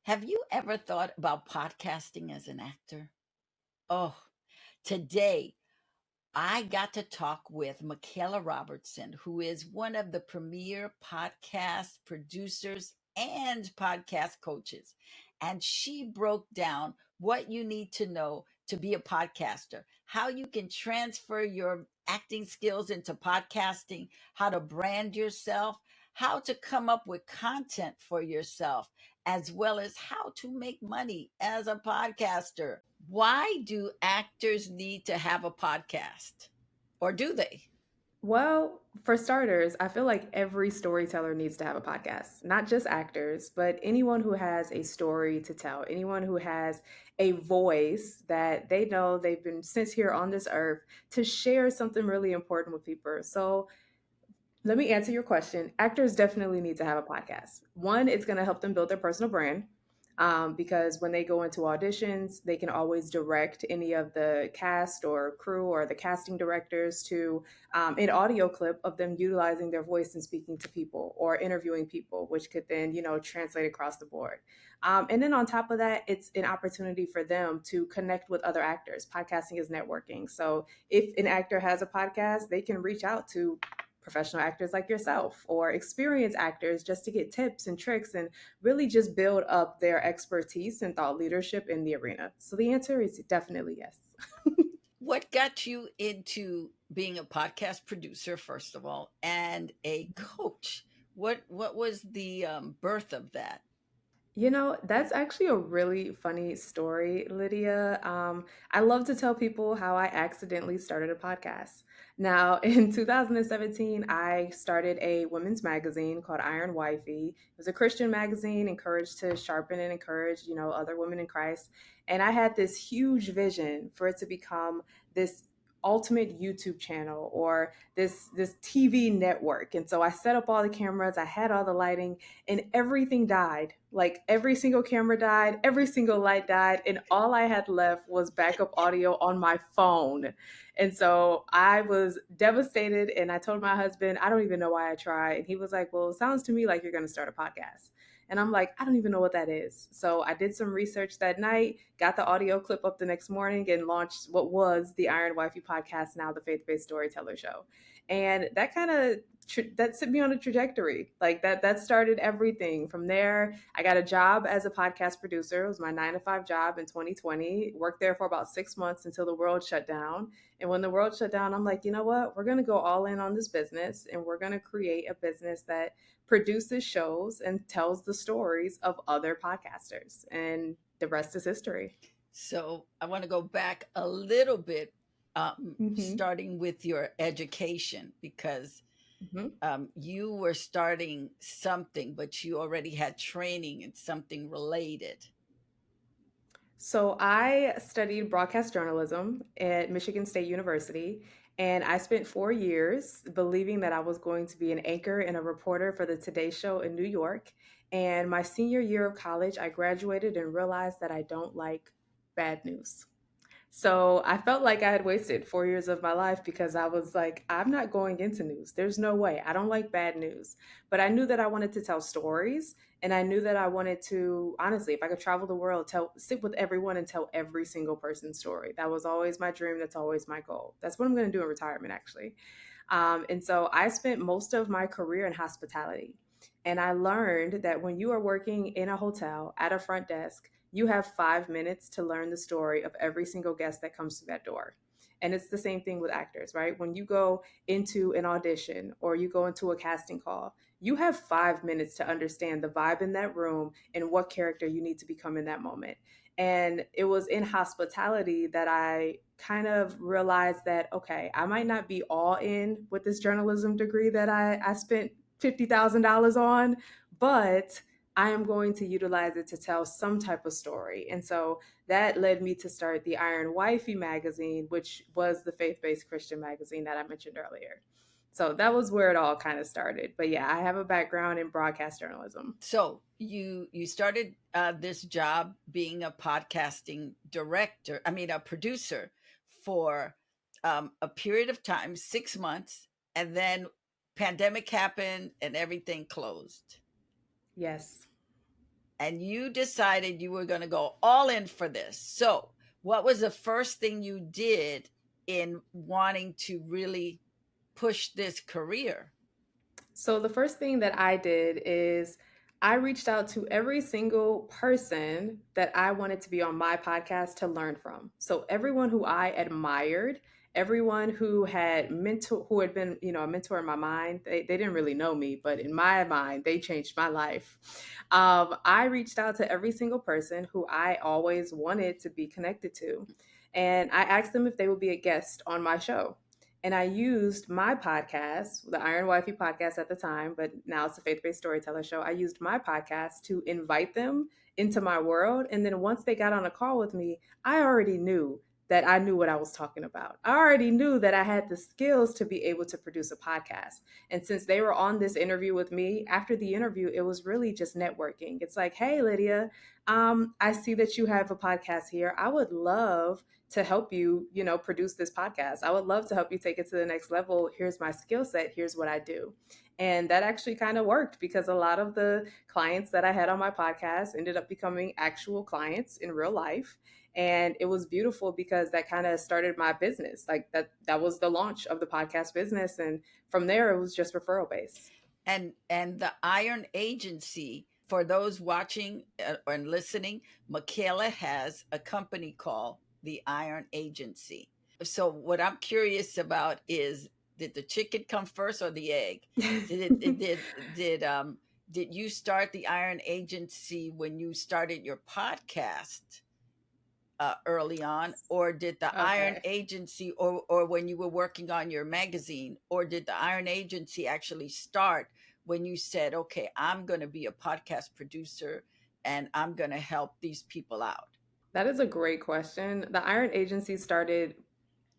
Have you ever thought about podcasting as an actor? Oh, today I got to talk with Micayla Robertson, who is one of the premier podcast producers and podcast coaches. And she broke down what you need to know to be a podcaster, how you can transfer your acting skills into podcasting, how to brand yourself, how to come up with content for yourself, as well as how to make money as a podcaster. Why do actors need to have a podcast? Or do they? Well, for starters, I feel like every storyteller needs to have a podcast, not just actors, but anyone who has a story to tell, anyone who has a voice that they know they've been sent here on this earth to share something really important with people. So, let me answer your question. Actors definitely need to have a podcast. One, it's going to help them build their personal brand because when they go into auditions, they can always direct any of the cast or crew or the casting directors to an audio clip of them utilizing their voice and speaking to people or interviewing people, which could then, translate across the board. And then on top of that, it's an opportunity for them to connect with other actors. Podcasting is networking. So if an actor has a podcast, they can reach out to professional actors like yourself or experienced actors just to get tips and tricks and really just build up their expertise and thought leadership in the arena. So the answer is definitely yes. What got you into being a podcast producer, first of all, and a coach? What was the birth of that? That's actually a really funny story, Lydia. I love to tell people how I accidentally started a podcast. Now, in 2017, I started a women's magazine called Iron Wifey. It was a Christian magazine encouraged to sharpen and encourage, other women in Christ. And I had this huge vision for it to become this ultimate YouTube channel or this TV network. And so I set up all the cameras, I had all the lighting, and everything died. Like every single camera died, every single light died, and all I had left was backup audio on my phone. And so I was devastated, and I told my husband, I don't even know why I tried. And he was like, well, it sounds to me like you're going to start a podcast. And I'm like, I don't even know what that is. So I did some research that night, got the audio clip up the next morning, and launched what was the Iron Wifey podcast, now the Faith Based Storyteller Show. And that kind of that set me on a trajectory. Like that started everything. From there, I got a job as a podcast producer. It was my 9 to 5 job in 2020. Worked there for about 6 months until the world shut down. And when the world shut down, I'm like, you know what? We're going to go all in on this business, and we're going to create a business that produces shows and tells the stories of other podcasters. And the rest is history. So I want to go back a little bit, Mm-hmm. starting with your education, because Mm-hmm. you were starting something, but you already had training in something related. So I studied broadcast journalism at Michigan State University, and I spent 4 years believing that I was going to be an anchor and a reporter for the Today Show in New York. And my senior year of college, I graduated and realized that I don't like bad news. So I felt like I had wasted 4 years of my life because I was like, I'm not going into news. There's no way. I don't like bad news. But I knew that I wanted to tell stories. And I knew that I wanted to, honestly, if I could travel the world, sit with everyone and tell every single person's story. That was always my dream. That's always my goal. That's what I'm going to do in retirement, actually. And so I spent most of my career in hospitality. And I learned that when you are working in a hotel at a front desk, you have 5 minutes to learn the story of every single guest that comes through that door. And it's the same thing with actors, right? When you go into an audition or you go into a casting call, you have 5 minutes to understand the vibe in that room and what character you need to become in that moment. And it was in hospitality that I kind of realized that, okay, I might not be all in with this journalism degree that I spent $50,000 on, but I am going to utilize it to tell some type of story. And so that led me to start the Iron Wifey magazine, which was the faith based Christian magazine that I mentioned earlier. So that was where it all kind of started. But yeah, I have a background in broadcast journalism. So you started this job being a podcasting director. I mean, a producer for a period of time, 6 months, and then pandemic happened and everything closed. Yes. and you decided you were going to go all in for this. So, what was the first thing you did in wanting to really push this career? So the first thing that I did is I reached out to every single person that I wanted to be on my podcast to learn from. So everyone who I admired, everyone who had been, a mentor in my mind, they didn't really know me, but in my mind, they changed my life. I reached out to every single person who I always wanted to be connected to. And I asked them if they would be a guest on my show. And I used my podcast, the Iron Wifey podcast at the time, but now it's a faith based storyteller show. I used my podcast to invite them into my world. And then once they got on a call with me, I already knew that I knew what I was talking about. I already knew that I had the skills to be able to produce a podcast. And since they were on this interview with me, after the interview, it was really just networking. It's like, hey, Lydia, I see that you have a podcast here. I would love to help you, produce this podcast. I would love to help you take it to the next level. Here's my skill set. Here's what I do. And that actually kind of worked because a lot of the clients that I had on my podcast ended up becoming actual clients in real life. And it was beautiful because that kind of started my business. Like that was the launch of the podcast business. And from there it was just referral based. And the Iron Agency, for those watching and listening, Michaela has a company called the Iron Agency. So what I'm curious about is, did the chicken come first or the egg? Did you start the Iron Agency when you started your podcast early on, or did the Iron Okay. Agency, or when you were working on your magazine, or did the Iron Agency actually start when you said, okay, I'm going to be a podcast producer and I'm going to help these people out? That is a great question. The Iron Agency started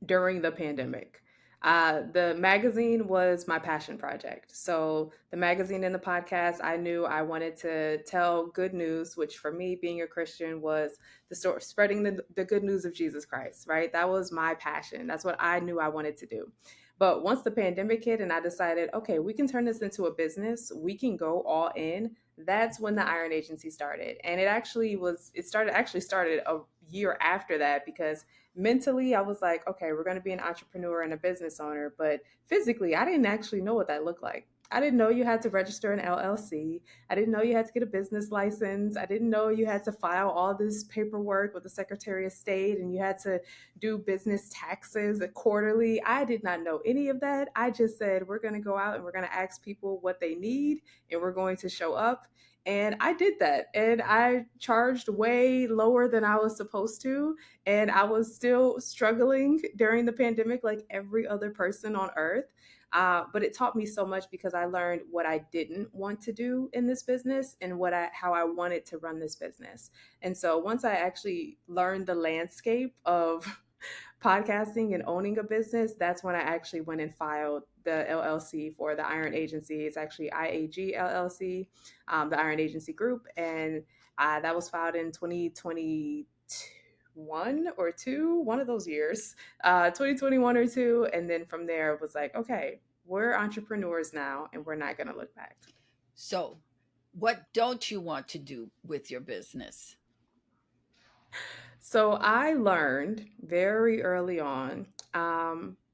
during the pandemic. The magazine was my passion project. So, the magazine and the podcast, I knew I wanted to tell good news, which for me, being a Christian, was the story, spreading the good news of Jesus Christ, right? That was my passion. That's what I knew I wanted to do. But once the pandemic hit and I decided, okay, we can turn this into a business, we can go all in. That's when the Iron Agency started. And actually started a year after that because mentally I was like, okay, we're going to be an entrepreneur and a business owner, but physically I didn't actually know what that looked like. I didn't know you had to register an LLC. I didn't know you had to get a business license. I didn't know you had to file all this paperwork with the Secretary of State and you had to do business taxes quarterly. I did not know any of that. I just said, we're going to go out and we're going to ask people what they need and we're going to show up. And I did that. And I charged way lower than I was supposed to. And I was still struggling during the pandemic, like every other person on earth. But it taught me so much because I learned what I didn't want to do in this business and how I wanted to run this business. And so once I actually learned the landscape of podcasting and owning a business, that's when I actually went and filed the LLC for the Iron Agency. It's actually IAG LLC, the Iron Agency Group, and that was filed in 2021 or two, one of those years, 2021 or two, and then from there it was like, okay, we're entrepreneurs now, and we're not going to look back. So, what don't you want to do with your business? So I learned very early on,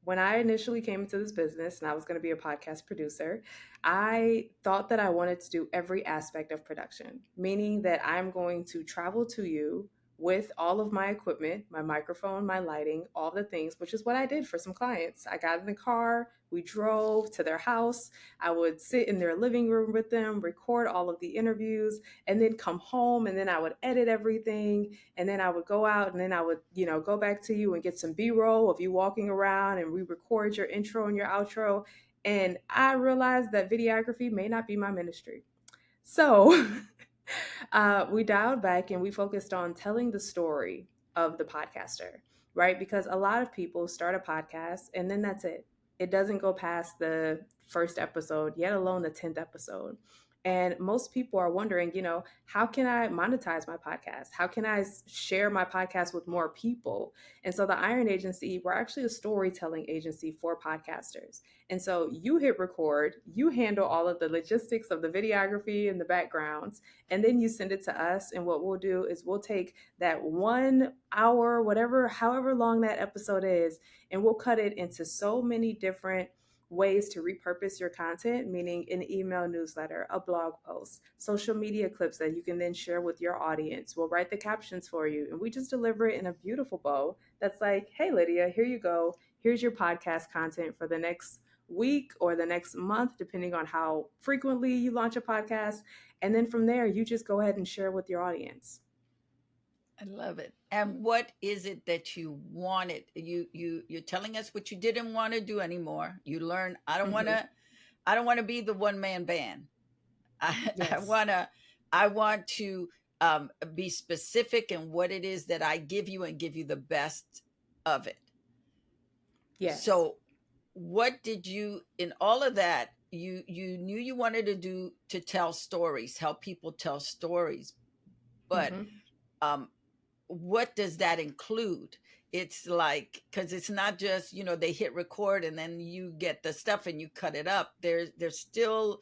when I initially came into this business and I was going to be a podcast producer, I thought that I wanted to do every aspect of production, meaning that I'm going to travel to you with all of my equipment, my microphone, my lighting, all the things, which is what I did for some clients. I got in the car, we drove to their house. I would sit in their living room with them, record all of the interviews, and then come home and then I would edit everything and then I would go out and then I would, go back to you and get some B-roll of you walking around and we record your intro and your outro. And I realized that videography may not be my ministry. So we dialed back and we focused on telling the story of the podcaster, right? Because a lot of people start a podcast and then that's it. It doesn't go past the first episode, yet alone the 10th episode. And most people are wondering, how can I monetize my podcast? How can I share my podcast with more people? And so the Iron Agency, we're actually a storytelling agency for podcasters. And so you hit record, you handle all of the logistics of the videography and the backgrounds, and then you send it to us. And what we'll do is we'll take that 1 hour, whatever, however long that episode is, and we'll cut it into so many different ways to repurpose your content, meaning an email newsletter, a blog post, social media clips that you can then share with your audience. We'll write the captions for you, and we just deliver it in a beautiful bow that's like, hey, Lydia, here you go. Here's your podcast content for the next week or the next month, depending on how frequently you launch a podcast. And then from there, you just go ahead and share with your audience. I love it. And what is it that you wanted? You're telling us what you didn't want to do anymore. You learn I don't want to be the one man band. I, I Yes. want to I want to be specific in what it is that I give you and give you the best of it. Yes. So what did you in all of that you knew you wanted to do to tell stories, help people tell stories, but Mm-hmm. um what does that include? It's like, because it's not just, they hit record and then you get the stuff and you cut it up. There's still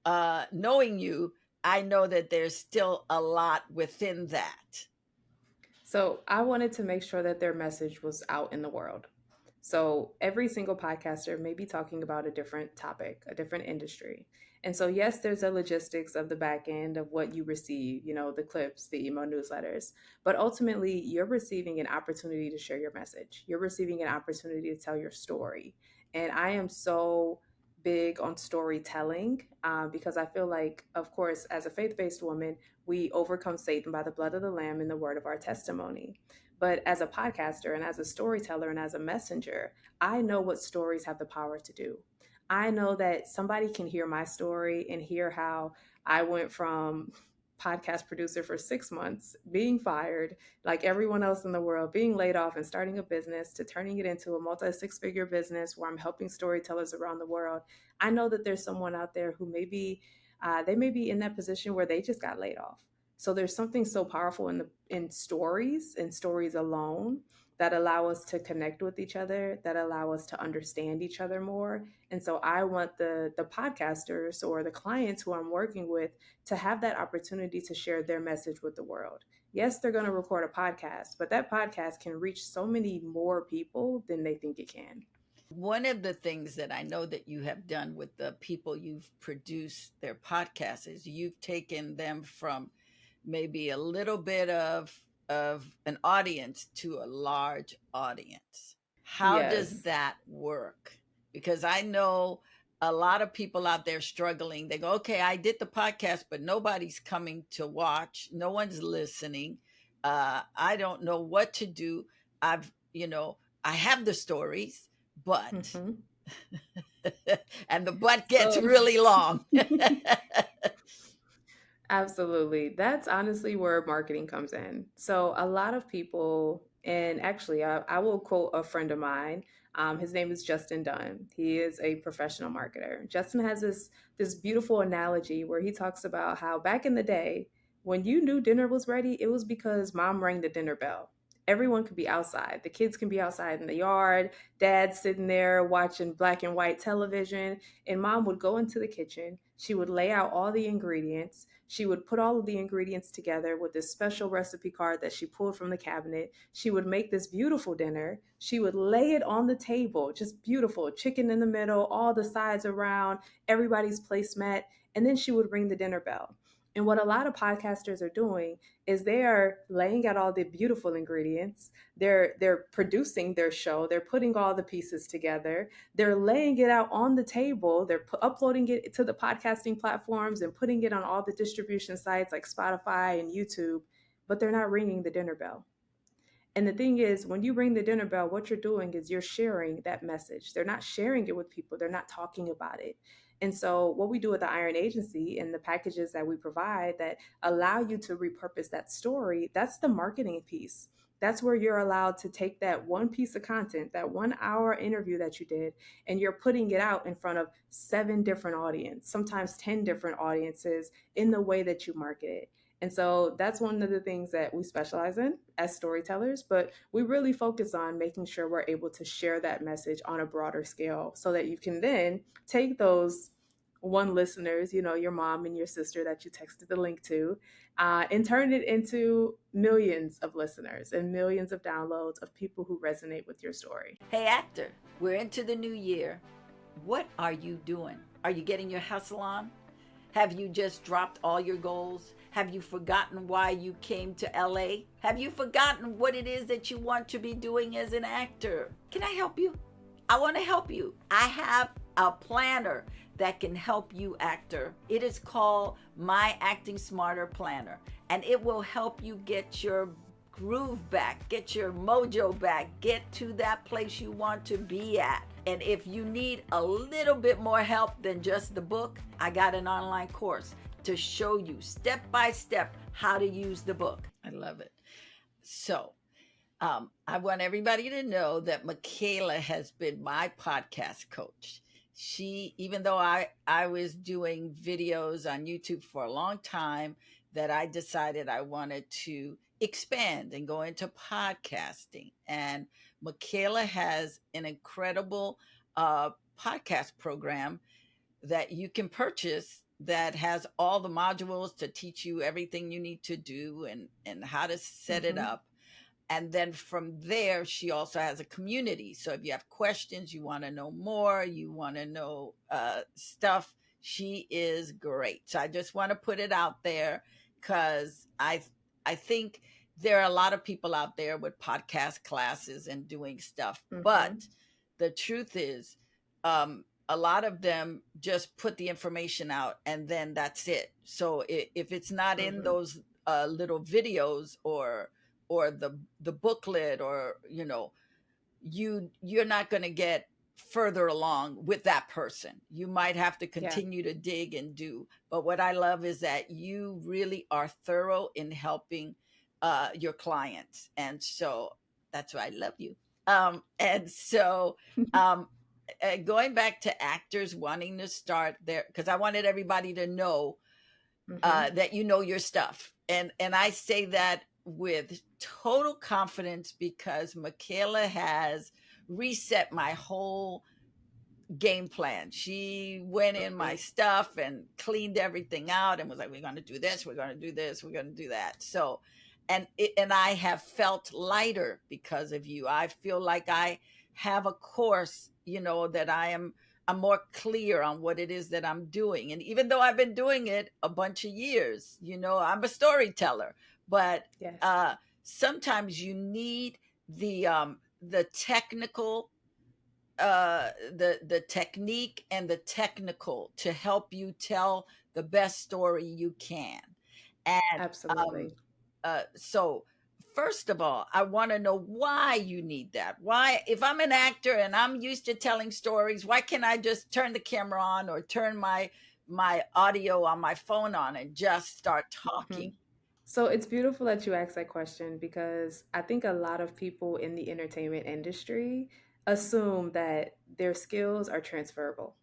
knowing you, I know that there's still a lot within that. So I wanted to make sure that their message was out in the world. So every single podcaster may be talking about a different topic, a different industry. And so, yes, there's a logistics of the back end of what you receive, the clips, the email newsletters. But ultimately, you're receiving an opportunity to share your message. You're receiving an opportunity to tell your story. And I am so big on storytelling because I feel like, of course, as a faith based woman, we overcome Satan by the blood of the Lamb and the word of our testimony. But as a podcaster and as a storyteller and as a messenger, I know what stories have the power to do. I know that somebody can hear my story and hear how I went from podcast producer for 6 months, being fired like everyone else in the world, being laid off and starting a business to turning it into a multi six-figure business where I'm helping storytellers around the world. I know that there's someone out there who maybe they may be in that position where they just got laid off. So there's something so powerful in stories and stories alone that allow us to connect with each other, that allow us to understand each other more. And so I want the podcasters or the clients who I'm working with to have that opportunity to share their message with the world. Yes, they're going to record a podcast, but that podcast can reach so many more people than they think it can. One of the things that I know that you have done with the people you've produced their podcasts is you've taken them from maybe a little bit of an audience to a large audience. How does Yes. that work? Because I know a lot of people out there struggling. They go, okay, I did the podcast, but nobody's coming to watch. No one's listening. I don't know what to do. I have the stories, but, Mm-hmm. and the but gets So really long. absolutely. That's honestly where marketing comes in. So, a lot of people, and actually, I will quote a friend of mine. His name is Justin Dunn. He is a professional marketer. Justin has this beautiful analogy where he talks about how back in the day, when you knew dinner was ready, it was because mom rang the dinner bell. Everyone could be outside. The kids can be outside in the yard. Dad's sitting there watching black and white television, and mom would go into the kitchen. She would lay out all the ingredients. She would put all of the ingredients together with this special recipe card that she pulled from the cabinet. She would make this beautiful dinner. She would lay it on the table, just beautiful, chicken in the middle, all the sides around, everybody's placemat, and then she would ring the dinner bell. And what a lot of podcasters are doing is they are laying out all the beautiful ingredients. They're producing their show. They're putting all the pieces together. They're laying it out on the table. They're uploading it to the podcasting platforms and putting it on all the distribution sites like Spotify and YouTube, but they're not ringing the dinner bell. And the thing is, when you ring the dinner bell, what you're doing is you're sharing that message. They're not sharing it with people, they're not talking about it. And so, what we do at the Iron Agency and the packages that we provide that allow you to repurpose that story, that's the marketing piece. That's where you're allowed to take that one piece of content, that 1 hour interview that you did, and you're putting it out in front of 7 different audiences, sometimes 10 different audiences in the way that you market it. And so that's one of the things that we specialize in as storytellers, but we really focus on making sure we're able to share that message on a broader scale so that you can then take those one listeners, your mom and your sister that you texted the link to, and turn it into millions of listeners and millions of downloads of people who resonate with your story. Hey, actor, we're into the new year. What are you doing? Are you getting your hustle on? Have you just dropped all your goals? Have you forgotten why you came to LA? Have you forgotten what it is that you want to be doing as an actor? Can I help you? I want to help you. I have a planner that can help you, actor. It is called My Acting Smarter Planner, and it will help you get your groove back, get your mojo back, get to that place you want to be at. And if you need a little bit more help than just the book, I got an online course to show you step by step how to use the book. I love it. So I want everybody to know that Michaela has been my podcast coach. She, even though I was doing videos on YouTube for a long time, that I decided I wanted to expand and go into podcasting. And Michaela has an incredible podcast program that you can purchase that has all the modules to teach you everything you need to do and how to set it up. And then from there, she also has a community. So if you have questions, you want to know more, you want to know stuff, she is great. So I just want to put it out there because I think there are a lot of people out there with podcast classes and doing stuff. But the truth is, a lot of them just put the information out and then that's it. So if it's not in those little videos or the booklet, or you're not going to get further along with that person. You might have to continue to dig and do. But what I love is that you really are thorough in helping your clients, and so that's why I love you. And so going back to actors wanting to start there, because I wanted everybody to know that you know your stuff, and I say that with total confidence because Michaela has reset my whole game plan. She went in my stuff and cleaned everything out and was like, we're going to do this, we're going to do this, we're going to do that. So, and I have felt lighter because of you. I feel like I have a course, that I'm more clear on what it is that I'm doing. And even though I've been doing it a bunch of years, I'm a storyteller, but sometimes you need the technical, the technique and the technical to help you tell the best story you can. And Absolutely. so first of all, I want to know why you need that. Why, if I'm an actor and I'm used to telling stories, why can't I just turn the camera on or turn my audio on my phone on and just start talking? So it's beautiful that you asked that question because I think a lot of people in the entertainment industry assume that their skills are transferable.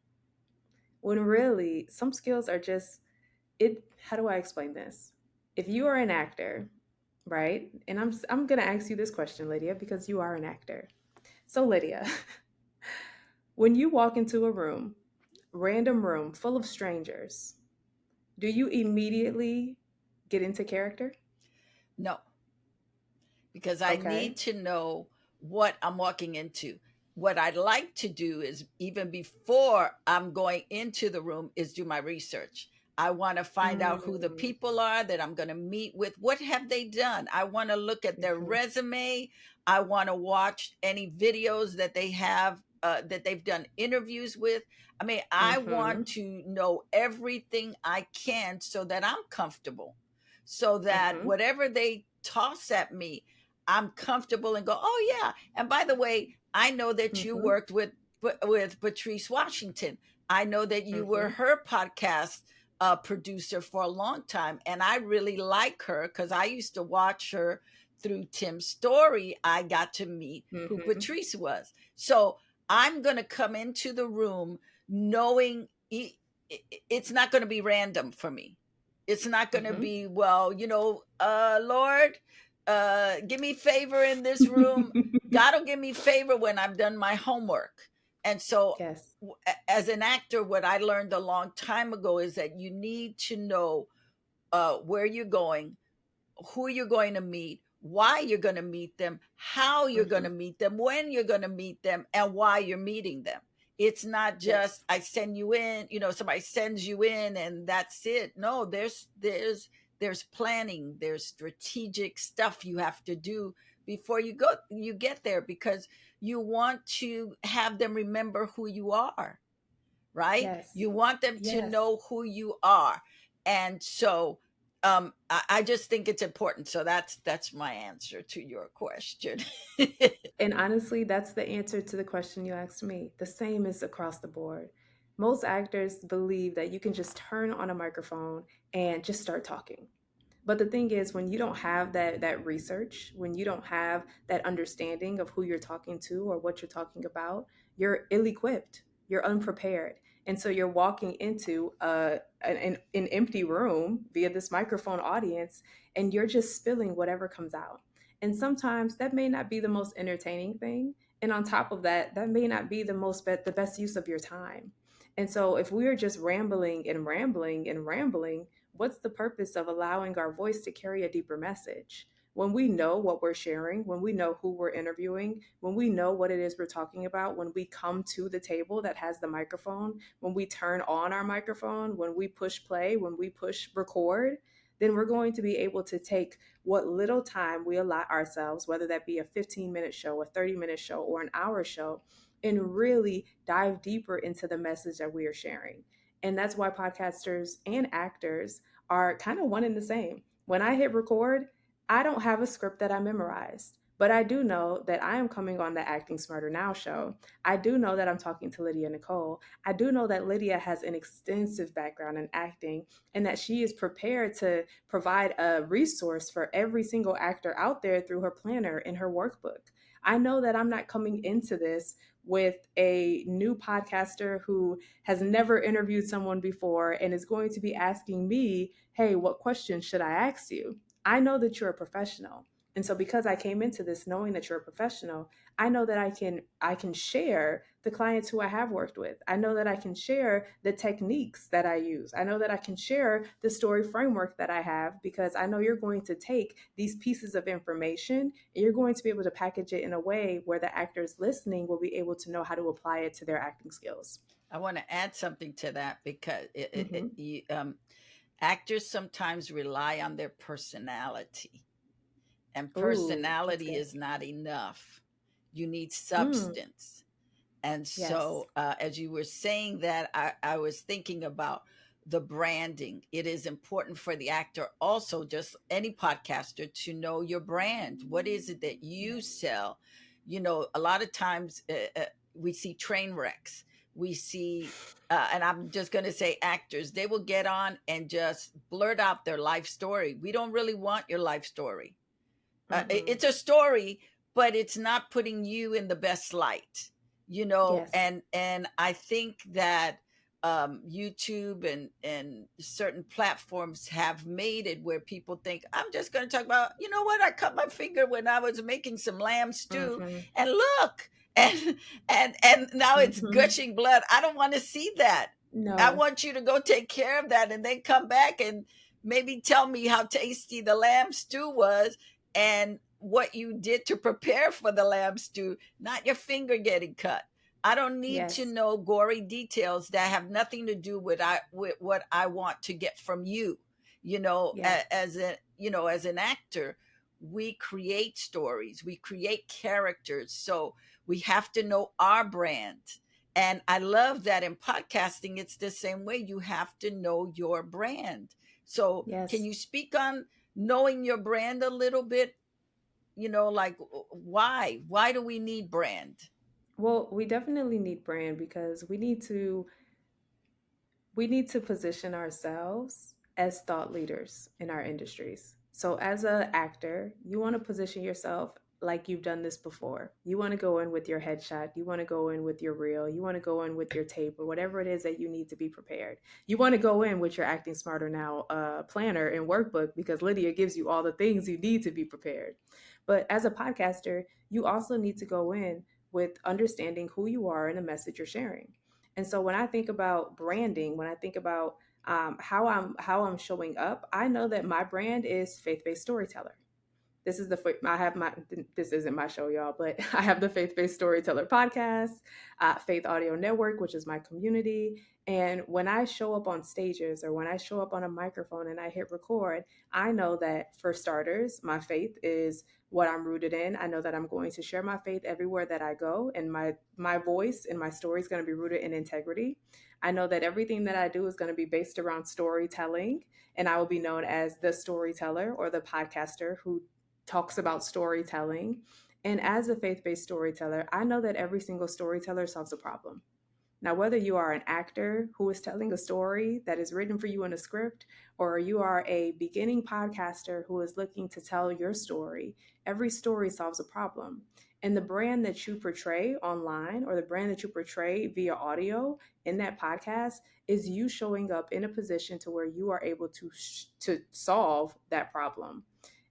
When really, some skills are just it. How do I explain this? If you are an actor, right? And I'm going to ask you this question, Lydia, because you are an actor. So Lydia, when you walk into a room, random room full of strangers, do you immediately get into character? No, because I need to know what I'm walking into. What I'd like to do is, even before I'm going into the room, is do my research. I want to find out who the people are that I'm going to meet with. What have they done? I want to look at their resume. I want to watch any videos that they have, that they've done interviews with. I mean, I want to know everything I can so that I'm comfortable, so that whatever they toss at me, I'm comfortable and go, oh yeah. And by the way, I know that you worked with Patrice Washington. I know that you were Mm-hmm. her podcast producer for a long time, and I really like her because I used to watch her through Tim's story. I got to meet who Mm-hmm. Patrice was. So I'm going to come into the room knowing it's not going to be random for me. It's not going to Mm-hmm. be, well, Lord, give me favor in this room. God will give me favor when I've done my homework. And so, Yes. as an actor, what I learned a long time ago is that you need to know where you're going, who you're going to meet, why you're going to meet them, how you're going Mm-hmm. to meet them, when you're going to meet them, and why you're meeting them. It's not Yes. just I send you in, somebody sends you in and that's it. No, there's planning, there's strategic stuff you have to do before you get there, because you want to have them remember who you are, right? Yes. You want them to Yes. know who you are. And so I just think it's important. So that's my answer to your question. And honestly, that's the answer to the question you asked me. The same is across the board. Most actors believe that you can just turn on a microphone and just start talking. But the thing is, when you don't have that research, when you don't have that understanding of who you're talking to or what you're talking about, you're ill-equipped. You're unprepared. And so you're walking into an empty room via this microphone audience, and you're just spilling whatever comes out. And sometimes that may not be the most entertaining thing. And on top of that, that may not be the best use of your time. And so if we are just rambling and rambling and rambling, what's the purpose of allowing our voice to carry a deeper message? When we know what we're sharing, when we know who we're interviewing, when we know what it is we're talking about, when we come to the table that has the microphone, when we turn on our microphone, when we push play, when we push record, then we're going to be able to take what little time we allot ourselves, whether that be a 15-minute show, a 30-minute show, or an hour show, and really dive deeper into the message that we are sharing. And that's why podcasters and actors are kind of one and the same. When I hit record, I don't have a script that I memorized, but I do know that I am coming on the Acting Smarter Now show. I do know that I'm talking to Lydia Nicole. I do know that Lydia has an extensive background in acting and that she is prepared to provide a resource for every single actor out there through her planner and her workbook. I know that I'm not coming into this with a new podcaster who has never interviewed someone before and is going to be asking me, hey, what questions should I ask you? I know that you're a professional. And so because I came into this knowing that you're a professional, I know that I can share the clients who I have worked with. I know that I can share the techniques that I use. I know that I can share the story framework that I have because I know you're going to take these pieces of information and you're going to be able to package it in a way where the actors listening will be able to know how to apply it to their acting skills. I want to add something to that because Mm-hmm. actors sometimes rely on their personality, and Ooh, that's personality good. is not enough. You need Mm, substance. And yes. so, as you were saying that, I was thinking about the branding. It is important for the actor, also, just any podcaster, to know your brand. What is it that you Yes. sell? A lot of times we see train wrecks. We see, and I'm just going to say actors, they will get on and just blurt out their life story. We don't really want your life story. Mm-mm. It's a story, but it's not putting you in the best light, Yes. and I think that YouTube and certain platforms have made it where people think I'm just going to talk about, what, I cut my finger when I was making some lamb stew, Mm-hmm. and look, and and now it's Mm-hmm. gushing blood. I don't want to see that. I No. want you to go take care of that and then come back and maybe tell me how tasty the lamb stew was and what you did to prepare for the lamb stew, not your finger getting cut. I don't need to Yes. know gory details that have nothing to do with what I want to get from you. Yes. As an actor, we create stories, we create characters, so we have to know our brand. And I love that in podcasting, it's the same way. You have to know your brand. So, can Yes. you speak on knowing your brand a little bit? Like, why do we need brand? Well, we definitely need brand because we need to we need to position ourselves as thought leaders in our industries. So, as an actor, you want to position yourself like you've done this before. You want to go in with your headshot, you want to go in with your reel, you want to go in with your tape or whatever it is that you need to be prepared. You want to go in with your Acting Smarter Now planner and workbook because Lydia gives you all the things you need to be prepared. But as a podcaster, you also need to go in with understanding who you are and the message you're sharing. And so when I think about branding, when I think about how I'm showing up, I know that my brand is faith based storyteller. I have my, this isn't my show, y'all, but I have the Faith Based Storyteller podcast, Faith Audio Network, which is my community. And when I show up on stages or when I show up on a microphone and I hit record, I know that for starters, my faith is what I'm rooted in. I know that I'm going to share my faith everywhere that I go, and my voice and my story is going to be rooted in integrity. I know that everything that I do is going to be based around storytelling, and I will be known as the storyteller or the podcaster who talks about storytelling. And as a faith based storyteller, I know that every single storyteller solves a problem. Now, whether you are an actor who is telling a story that is written for you in a script, or you are a beginning podcaster who is looking to tell your story, every story solves a problem. And the brand that you portray online or the brand that you portray via audio in that podcast is you showing up in a position to where you are able to solve that problem.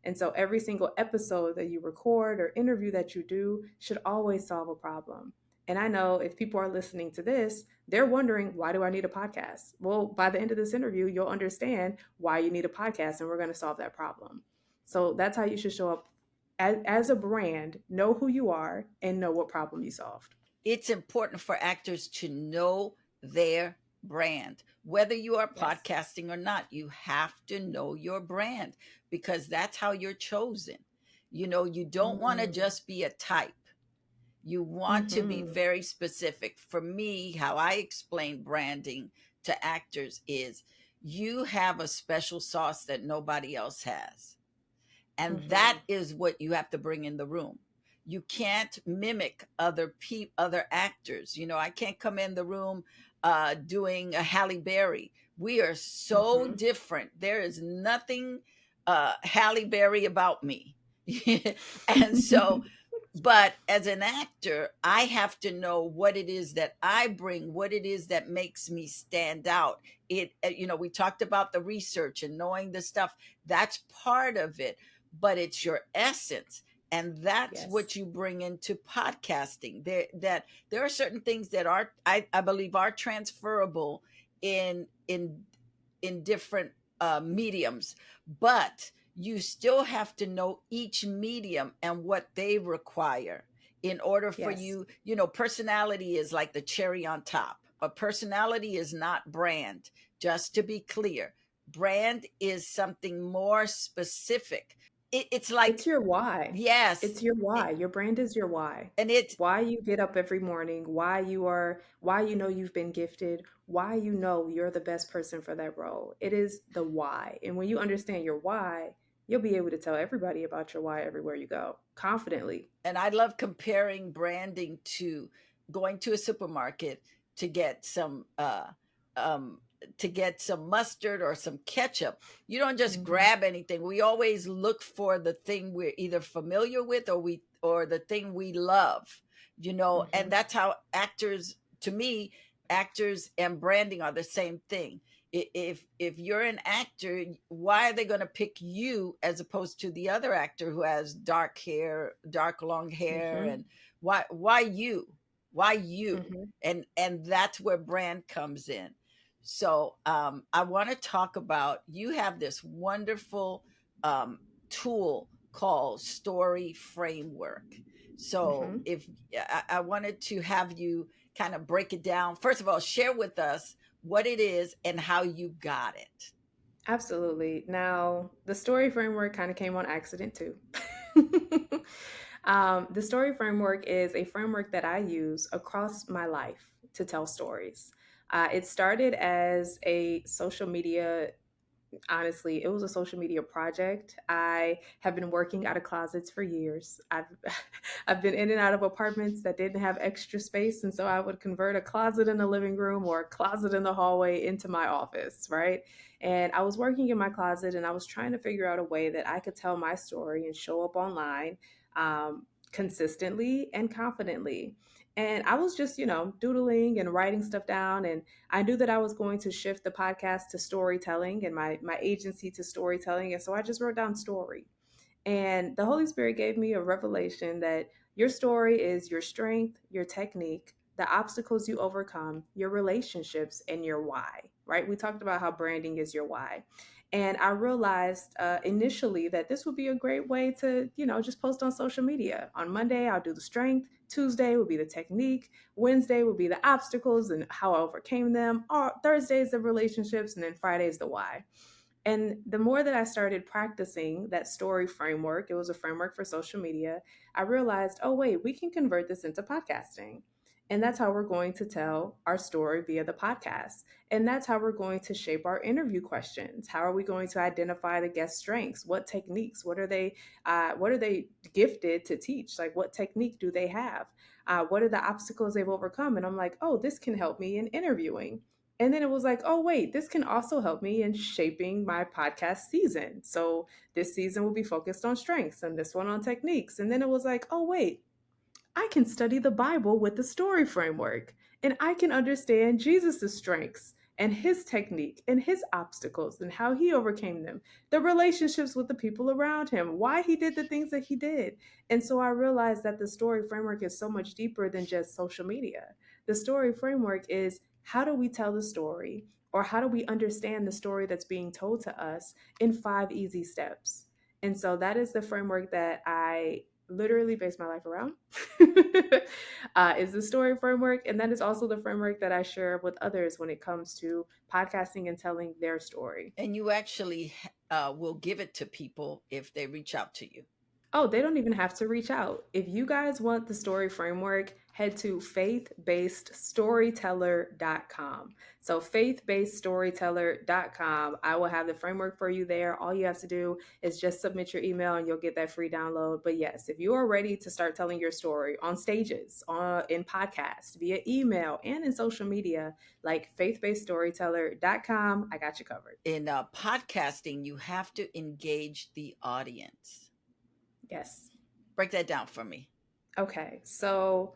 And so every single episode that you record or interview that you do should always solve a problem. And I know if people are listening to this, they're wondering, why do I need a podcast? Well, by the end of this interview, you'll understand why you need a podcast and we're going to solve that problem. So that's how you should show up as a brand, know who you are and know what problem you solved. It's important for actors to know their brand. Whether you are Yes. podcasting or not, you have to know your brand because that's how you're chosen. You don't want to Mm-hmm. just be a type. You want to be Mm-hmm. very specific. For me, how I explain branding to actors is you have a special sauce that nobody else has. And Mm-hmm. that is what you have to bring in the room. You can't mimic other actors. I can't come in the room doing a Halle Berry. We are so Mm-hmm. different. There is nothing Halle Berry about me. And so, but as an actor, I have to know what it is that I bring, what it is that makes me stand out. We talked about the research and knowing the stuff. That's part of it, but it's your essence. And that's Yes. what you bring into podcasting. There are certain things that I believe are transferable in different mediums, but you still have to know each medium and what they require in order for Yes. you. Personality is like the cherry on top. A personality is not brand. Just to be clear, brand is something more specific. It's It's like, your why. yes, It's your why. Your brand is your why. and it's Why you get up every morning, why you know you've been gifted, why you know you're the best person for that role. It is the why. And when you understand your why, you'll be able to tell everybody about your why everywhere you go confidently. and I love comparing branding to going to a supermarket to get some um, mustard or some ketchup. You don't just Mhm. grab anything. We always look for the thing we're either familiar with or the thing we love. And Mhm. that's how actors, to me, actors and branding are the same thing. If you're an actor, why are they going to pick you as opposed to the other actor who has dark long hair? Mhm. And why you? Mhm. And that's where brand comes in. So I want to talk about, you have this wonderful um, tool called Story Framework. So Mhm. if I wanted to have you kind of break it down, first of all, share with us what it is and how you got it. Absolutely. Now, the story framework kind of came on accident too. The story framework is a framework that I use across my life to tell stories. It started as a social media Honestly, it was a social media project. I have been working out of closets for years. I've I've been in and out of apartments that didn't have extra space, and so I would convert a closet in the living room or a closet in the hallway into my office, right? And I was working in my closet, and I was trying to figure out a way that I could tell my story and show up online consistently and confidently. And I was just, doodling and writing stuff down, and I knew that I was going to shift the podcast to storytelling and my agency to storytelling. And so I just wrote down story. And the Holy Spirit gave me a revelation that your story is your strength, your technique, the obstacles you overcome, your relationships, and your why, right? We talked about how branding is your why. And I realized initially that this would be a great way to, just post on social media. On Monday, I'll do the strength. Tuesday would be the technique. Wednesday would be the obstacles and how I overcame them. Or Thursdays, the relationships. And then Fridays, the why. And the more that I started practicing that story framework, it was a framework for social media, I realized, oh, wait, we can convert this into podcasting. And that's how we're going to tell our story via the podcast. And that's how we're going to shape our interview questions. How are we going to identify the guest strengths? What techniques? What are they gifted to teach? Like, what technique do they have? What are the obstacles they've overcome? And I'm like, oh, this can help me in interviewing. And then it was like, oh, wait, this can also help me in shaping my podcast season. So this season will be focused on strengths and this one on techniques. And then it was like, oh, wait, I can study the Bible with the story framework, and I can understand Jesus' strengths and his technique and his obstacles and how he overcame them, the relationships with the people around him, why he did the things that he did. And so I realized that the story framework is so much deeper than just social media. The story framework is, how do we tell the story, or how do we understand the story that's being told to us in 5 easy steps? And so that is the framework that I literally base my life around. Is the story framework. And that is also the framework that I share with others when it comes to podcasting and telling their story. And you actually will give it to people if they reach out to you. Oh, they don't even have to reach out. If you guys want the story framework, head to faithbasedstoryteller.com. So faithbasedstoryteller.com. I will have the framework for you there. All you have to do is just submit your email and you'll get that free download. But yes, if you are ready to start telling your story on stages, in podcasts, via email, and in social media, like faithbasedstoryteller.com, I got you covered. In podcasting, you have to engage the audience. Yes. Break that down for me. Okay, so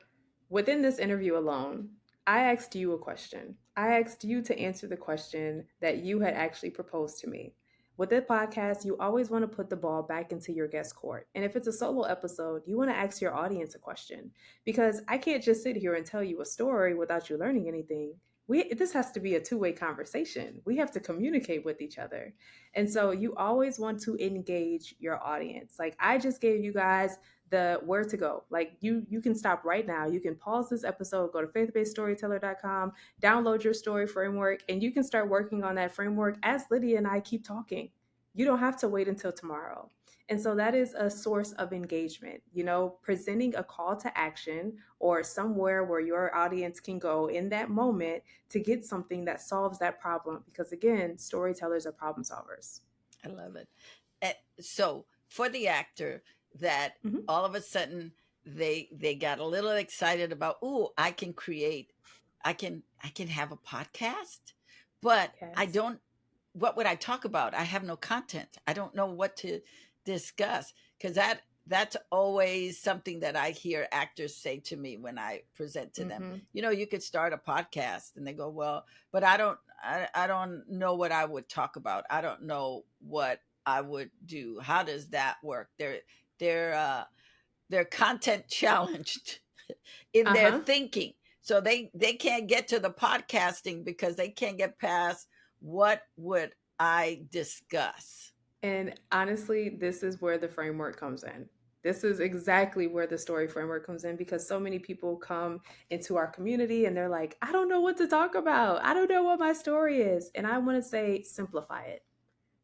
within this interview alone, I asked you a question. I asked you to answer the question that you had actually proposed to me. With the podcast, you always want to put the ball back into your guest court. And if it's a solo episode, you want to ask your audience a question, because I can't just sit here and tell you a story without you learning anything. This has to be a two-way conversation. We have to communicate with each other. And so you always want to engage your audience. Like, I just gave you guys the where to go. Like, you can stop right now. You can pause this episode, go to faithbasedstoryteller.com, download your story framework, and you can start working on that framework as Lydia and I keep talking. You don't have to wait until tomorrow. And so that is a source of engagement, presenting a call to action or somewhere where your audience can go in that moment to get something that solves that problem. Because again, storytellers are problem solvers. I love it. So for the actor that Mm-hmm. all of a sudden they got a little excited about, oh, I can have a podcast, but I Yes. don't. What would I talk about? I have no content. I don't know what to discuss, because that's always something that I hear actors say to me when I present to them. Mm-hmm. You could start a podcast, and they go, well, but I don't know what I would talk about. I don't know what I would do. How does that work? They're they're content challenged in their Uh-huh. thinking. So they can't get to the podcasting because they can't get past, what would I discuss? And honestly, this is where the framework comes in. This is exactly where the story framework comes in, because so many people come into our community and they're like, I don't know what to talk about. I don't know what my story is. And I want to say, simplify it.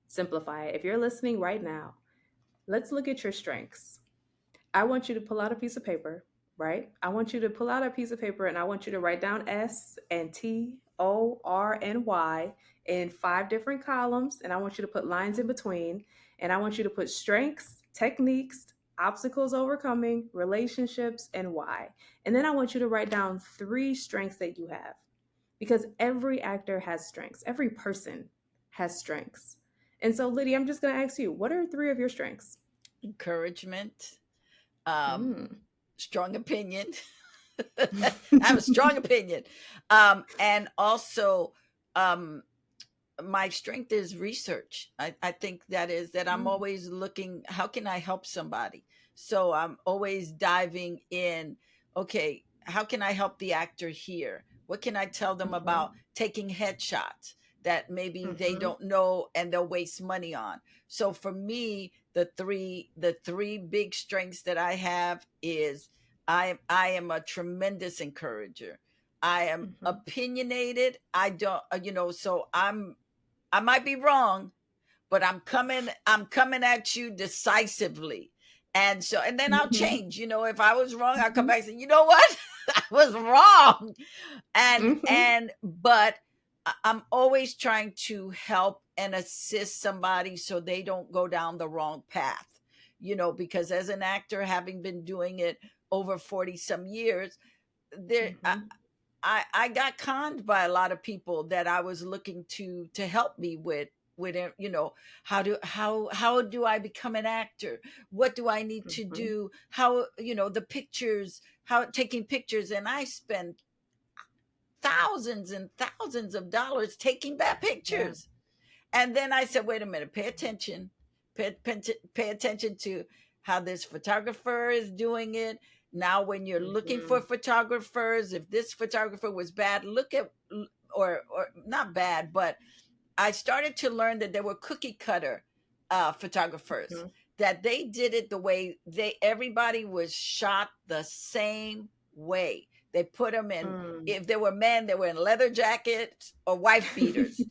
Simplify it. If you're listening right now, let's look at your strengths. I want you to pull out a piece of paper, right? I want you to pull out a piece of paper and I want you to write down S and T O, R, and Y in 5 different columns. And I want you to put lines in between. And I want you to put strengths, techniques, obstacles overcoming, relationships, and why. And then I want you to write down 3 strengths that you have, because every actor has strengths, every person has strengths. And so, Lydia, I'm just going to ask you, what are 3 of your strengths? Encouragement, um, Mm. strong opinion. I have a strong opinion. And also, um, my strength is research. I think that is that I'm Mm. always looking, how can I help somebody? So I'm always diving in. Okay, how can I help the actor here? What can I tell them about Mhm. taking headshots that maybe they Mhm. don't know and they'll waste money on? So for me, the three big strengths that I have is I am a tremendous encourager. I am Mhm. opinionated. I don't, so I might be wrong, but I'm coming at you decisively. And then I'll Mhm. change. If I was wrong, I'll come Mhm. back and say, you know what? I was wrong. And Mhm. and but I'm always trying to help and assist somebody so they don't go down the wrong path. Because as an actor, having been doing it over 40 some years, there Mhm. I got conned by a lot of people that I was looking to help me with how do I become an actor? What do I need to Mhm. do? How the pictures, how taking pictures, and I spend thousands and thousands of dollars taking bad Yeah. pictures. And then I said, wait a minute, pay attention to how this photographer is doing it. Now, when you're looking for Mhm. photographers, if this photographer was bad, look at, or not bad, but I started to learn that there were cookie cutter photographers, Mhm. that they did it the way everybody was shot the same way. They put them in, Mm. if they were men, they were in leather jackets or wife beaters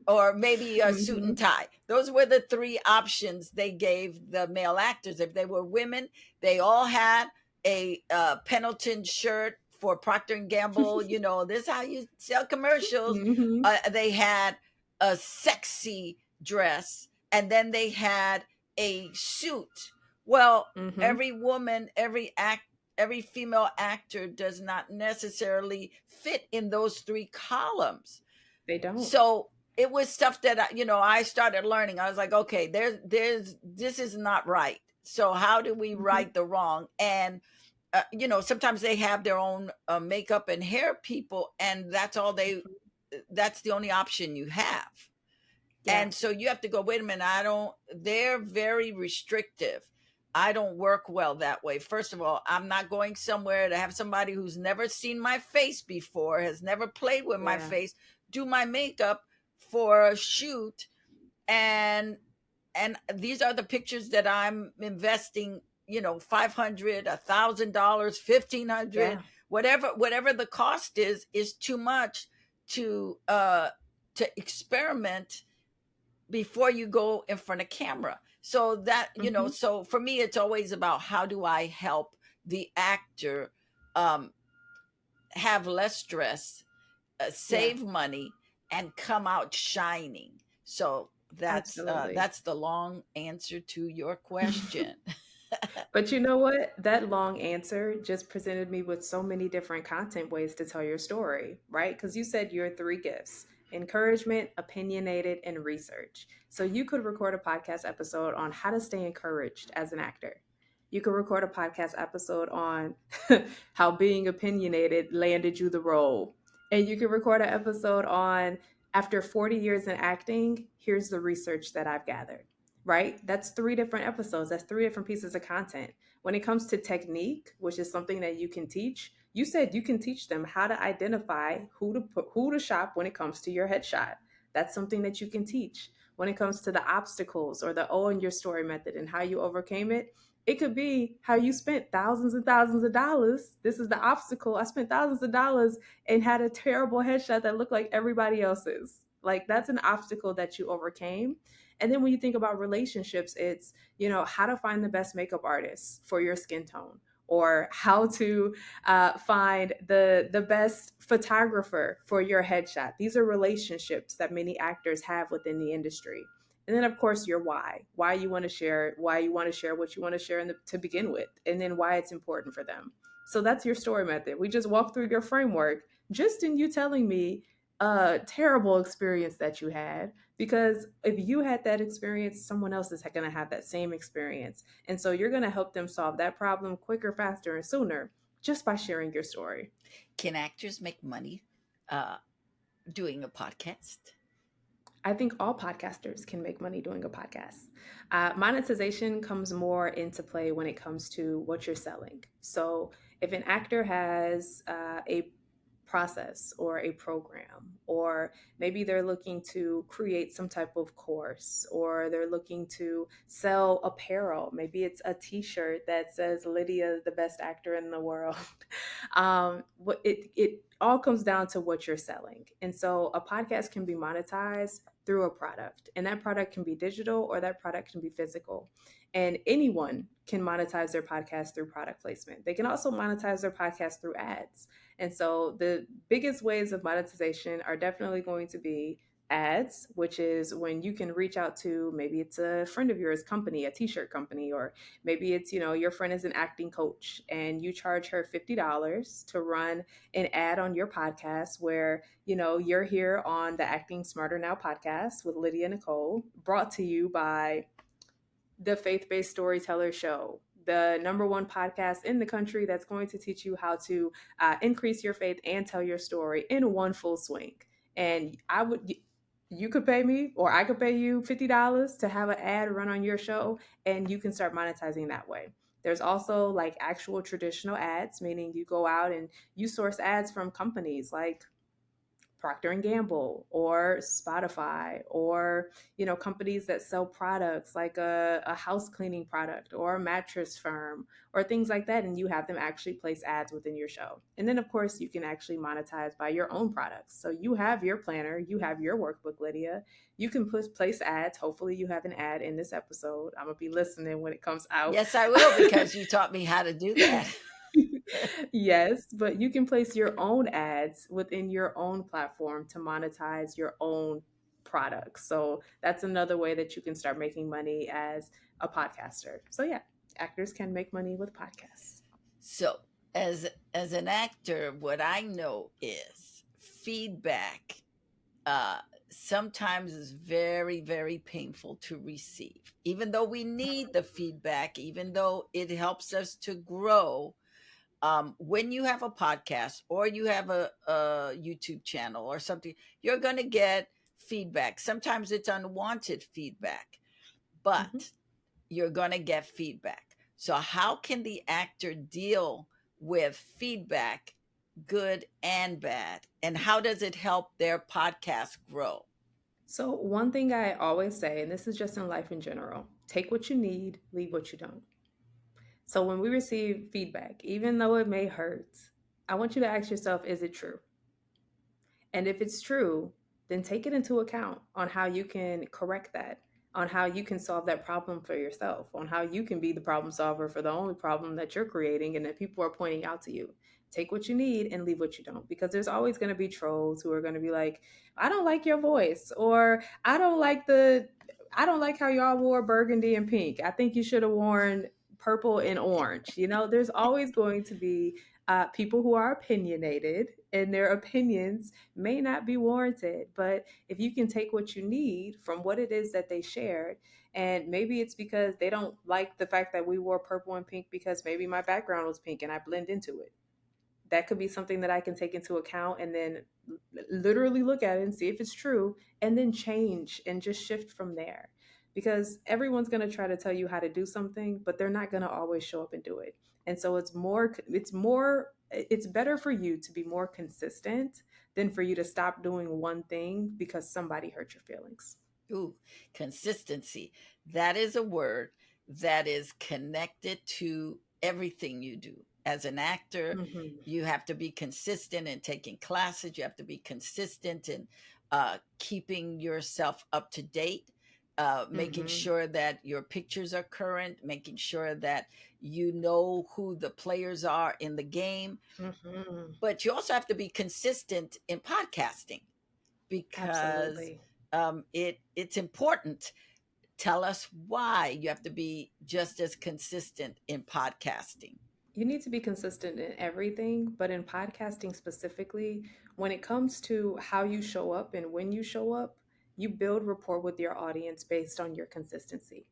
or maybe a suit and Mhm. tie. Those were the 3 options they gave the male actors. If they were women, they all had a Pendleton shirt for Procter and Gamble. This is how you sell commercials. Mhm. They had a sexy dress, and then they had a suit. Well, Mhm. every woman, every female actor does not necessarily fit in those 3 columns. They don't. So it was stuff that I started learning. I was like, okay, there's this is not right. So how do we Mhm. right the wrong? And sometimes they have their own makeup and hair people, and Mhm. that's the only option you have. Yeah. And so you have to go, wait a minute, they're very restrictive. I don't work well that way. First of all, I'm not going somewhere to have somebody who's never seen my face before, has never played with my Yeah. face, do my makeup for a shoot. And and these are the pictures that I'm investing, 500, $1,000, 1,500, Yeah. whatever the cost is too much to experiment before you go in front of camera. So that, Mhm. so for me, it's always about how do I help the actor um, have less stress, Yeah. save money, and come out shining. So Absolutely. that's the long answer to your question. But you know what? That long answer just presented me with so many different content ways to tell your story, right? Because you said your 3 gifts: encouragement, opinionated, and research. So you could record a podcast episode on how to stay encouraged as an actor. You could record a podcast episode on how being opinionated landed you the role. And you could record an episode on, after 40 years in acting, here's the research that I've gathered, right? That's 3 different episodes. That's 3 different pieces of content. When it comes to technique, which is something that you can teach, you said you can teach them how to identify who to shop when it comes to your headshot. That's something that you can teach. When it comes to the obstacles or the O in your story method and how you overcame it, it could be how you spent thousands and thousands of dollars. This is the obstacle. I spent thousands of dollars and had a terrible headshot that looked like everybody else's. Like, that's an obstacle that you overcame. And then when you think about relationships, it's, how to find the best makeup artist for your skin tone, or how to find the best photographer for your headshot. These are relationships that many actors have within the industry. And then, of course, your why you want to share, why you want to share what you want to share to begin with, and then why it's important for them. So that's your story method. We just walk through your framework just in you telling me a terrible experience that you had, because if you had that experience, someone else is going to have that same experience. And so you're going to help them solve that problem quicker, faster, and sooner just by sharing your story. Can actors make money uh, doing a podcast? I think all podcasters can make money doing a podcast. Monetization comes more into play when it comes to what you're selling. So, if an actor has a process or a program, or maybe they're looking to create some type of course, or they're looking to sell apparel, maybe it's a t shirt that says Lydia, the best actor in the world. It all comes down to what you're selling. And so, a podcast can be monetized through a product. And that product can be digital or that product can be physical. And anyone can monetize their podcast through product placement. They can also monetize their podcast through ads. And so the biggest ways of monetization are definitely going to be ads, which is when you can reach out to, maybe it's a friend of yours company, a t-shirt company, or maybe it's, your friend is an acting coach and you charge her $50 to run an ad on your podcast where you're here on the Acting Smarter Now podcast with Lydia and Nicole, brought to you by the Faith Based Storyteller Show, the number one podcast in the country that's going to teach you how to increase your faith and tell your story in one full swing. And you could pay me, or I could pay you $50 to have an ad run on your show, and you can start monetizing that way. There's also like actual traditional ads, meaning you go out and you source ads from companies like Procter and Gamble or Spotify, or companies that sell products like a house cleaning product or a mattress firm or things like that, and you have them actually place ads within your show. And then of course you can actually monetize by your own products. So you have your planner, you have your workbook, Lydia. You can place ads. Hopefully you have an ad in this episode. I'm gonna be listening when it comes out. Yes, I will, because you taught me how to do that. Yes, but you can place your own ads within your own platform to monetize your own products. So that's another way that you can start making money as a podcaster. So yeah, actors can make money with podcasts. So, as an actor, what I know is feedback uh, sometimes is very, very painful to receive. Even though we need the feedback, even though it helps us to grow, when you have a podcast or you have a YouTube channel or something, you're going to get feedback. Sometimes it's unwanted feedback, Mhm. but you're going to get feedback. So, how can the actor deal with feedback, good and bad? And how does it help their podcast grow? So one thing I always say, and this is just in life in general, take what you need, leave what you don't. So when we receive feedback, even though it may hurt, I want you to ask yourself, is it true? And if it's true, then take it into account on how you can correct that, on how you can solve that problem for yourself, on how you can be the problem solver for the only problem that you're creating and that people are pointing out to you. Take what you need and leave what you don't, because there's always going to be trolls who are going to be like, I don't like your voice, or I don't like how y'all wore burgundy and pink. I think you should have worn purple and orange. There's always going to be people who are opinionated, and their opinions may not be warranted. But if you can take what you need from what it is that they shared, and maybe it's because they don't like the fact that we wore purple and pink because maybe my background was pink and I blend into it. That could be something that I can take into account, and then literally look at it and see if it's true, and then change and just shift from there. Because everyone's going to try to tell you how to do something, but they're not going to always show up and do it. And so it's better for you to be more consistent than for you to stop doing one thing because somebody hurt your feelings. Ooh, consistency. That is a word that is connected to everything you do. As an actor, Mhm. you have to be consistent in taking classes, you have to be consistent in keeping yourself up to date. making Mm-hmm. sure that your pictures are current, making sure that you know who the players are in the game. Mm-hmm. But you also have to be consistent in podcasting because Absolutely. it's important. Tell us why you have to be just as consistent in podcasting. You need to be consistent in everything, but in podcasting specifically, when it comes to how you show up and when you show up, you build rapport with your audience based on your consistency.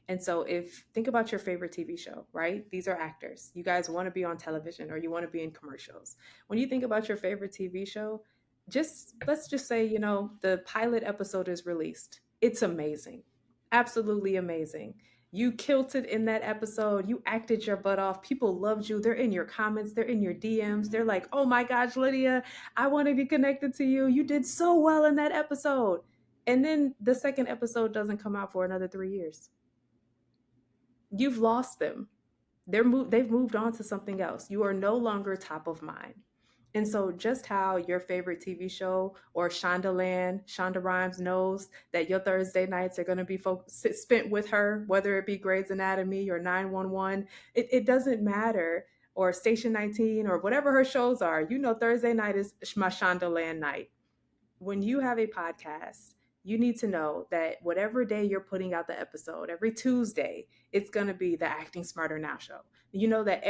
And so, if think about your favorite TV show, right? These are actors. You guys want to be on television or you want to be in commercials. When you think about your favorite TV show, just let's just say, the pilot episode is released. It's amazing. Absolutely amazing. You killed it in that episode. You acted your butt off. People loved you. They're in your comments, they're in your DMs. They're like, oh my gosh, Lydia, I want to be connected to you. You did so well in that episode. And then the second episode doesn't come out for another 3 years. You've lost them. They've moved on to something else. You are no longer top of mind. And so, just how your favorite TV show or Shonda Rhimes knows that your Thursday nights are going to be spent with her, whether it be Grey's Anatomy or 911, it doesn't matter. Or Station 19 or whatever her shows are. Thursday night is my Shonda night. When you have a podcast, you need to know that whatever day you're putting out the episode, every Tuesday, it's going to be the Acting Smarter Now show. You know that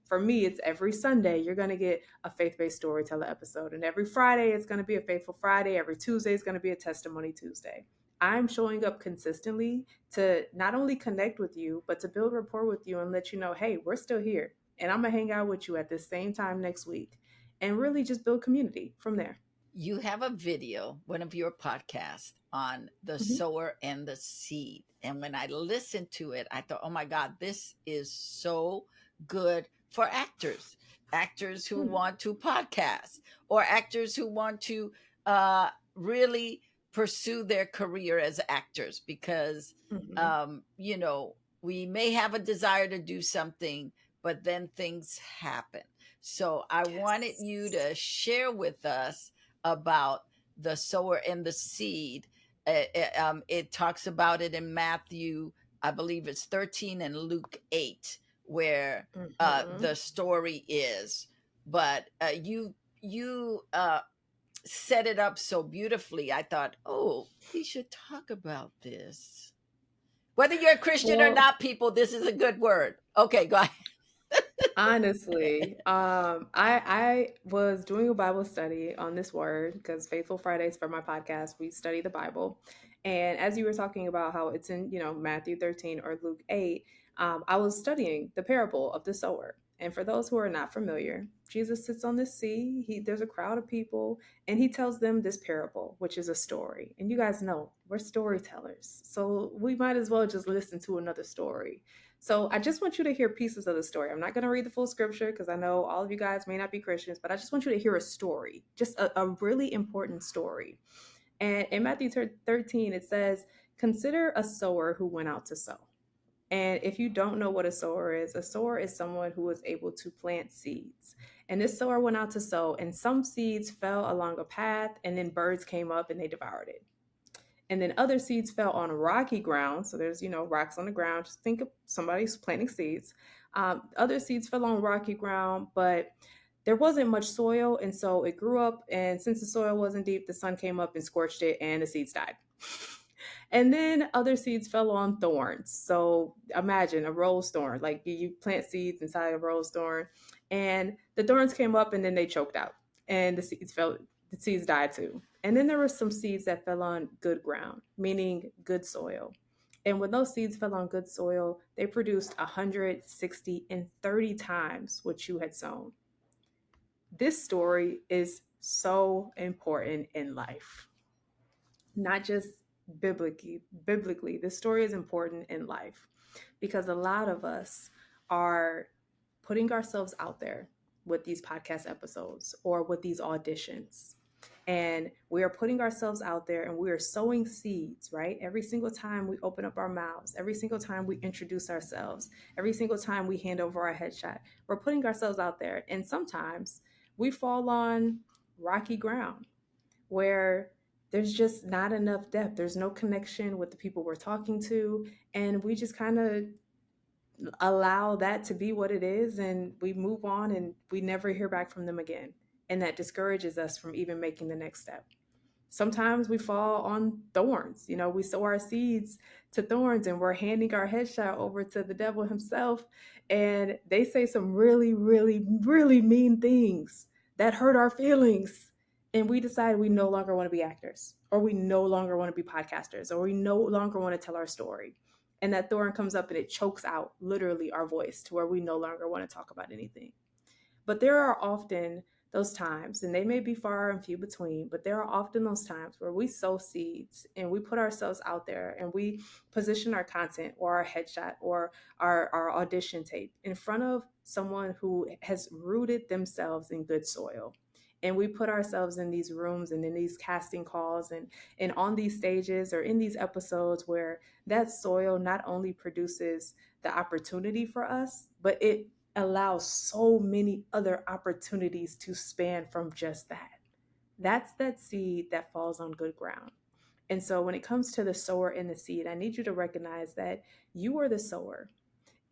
for me, it's every Sunday, you're going to get a faith-based storyteller episode. And every Friday, it's going to be a Faithful Friday. Every Tuesday is going to be a Testimony Tuesday. I'm showing up consistently to not only connect with you, but to build rapport with you and let you know, hey, we're still here. And I'm going to hang out with you at this same time next week and really just build community from there. You have a video, one of your podcasts, on the Mhm. sower and the seed. And when I listened to it, I thought, oh my God, this is so good for actors who Hmm. want to podcast, or actors who want to really pursue their career as actors, because, Mhm. you know, we may have a desire to do something, but then things happen. So I wanted you Yes. to share with us about the sower and the seed. It talks about it in Matthew, I believe it's 13, and Luke 8, where Mhm. the story is. But you set it up so beautifully. I thought, oh, we should talk about this. Whether you're a Christian or Well, not, people, this is a good word. Okay, go ahead. honestly, I was doing a Bible study on this word because Faithful Fridays for my podcast, we study the Bible. And as you were talking about how it's in, Matthew 13 or Luke 8, I was studying the parable of the sower. And for those who are not familiar, Jesus sits on the sea. There's a crowd of people, and he tells them this parable, which is a story. And you guys know we're storytellers, so we might as well just listen to another story. So I just want you to hear pieces of the story. I'm not going to read the full scripture because I know all of you guys may not be Christians, but I just want you to hear a story, just a really important story. And in Matthew 13, it says, consider a sower who went out to sow. And if you don't know what a sower is someone who is able to plant seeds. And this sower went out to sow, and some seeds fell along a path, and then birds came up and they devoured it. And then other seeds fell on rocky ground. So there's, rocks on the ground. Just think of somebody who's planting seeds. Other seeds fell on rocky ground, but there wasn't much soil. And so it grew up. And since the soil wasn't deep, the sun came up and scorched it, and the seeds died. And then other seeds fell on thorns. So imagine a rose thorn, like you plant seeds inside a rose thorn, and the thorns came up and then they choked out, and the seeds died too. And then there were some seeds that fell on good ground, meaning good soil. And when those seeds fell on good soil, they produced 160 and 30 times what you had sown. This story is so important in life, not just biblically. This story is important in life because a lot of us are putting ourselves out there with these podcast episodes or with these auditions, and we are putting ourselves out there and we are sowing seeds, right? Every single time we open up our mouths, every single time we introduce ourselves, every single time we hand over our headshot, we're putting ourselves out there. And sometimes we fall on rocky ground where there's just not enough depth. There's no connection with the people we're talking to. And we just kind of allow that to be what it is. And we move on and we never hear back from them again. And that discourages us from even making the next step. Sometimes we fall on thorns. You know, we sow our seeds to thorns and we're handing our headshot over to the devil himself. And they say some really, really, really mean things that hurt our feelings. And we decide we no longer want to be actors, or we no longer want to be podcasters, or we no longer want to tell our story. And that thorn comes up and it chokes out literally our voice to where we no longer want to talk about anything. But there are often those times, and they may be far and few between, but there are often those times where we sow seeds and we put ourselves out there and we position our content or our headshot or our audition tape in front of someone who has rooted themselves in good soil. And we put ourselves in these rooms and in these casting calls and on these stages or in these episodes where that soil not only produces the opportunity for us, but it allows so many other opportunities to span from just that. That's that seed that falls on good ground. And so when it comes to the sower and the seed, I need you to recognize that you are the sower.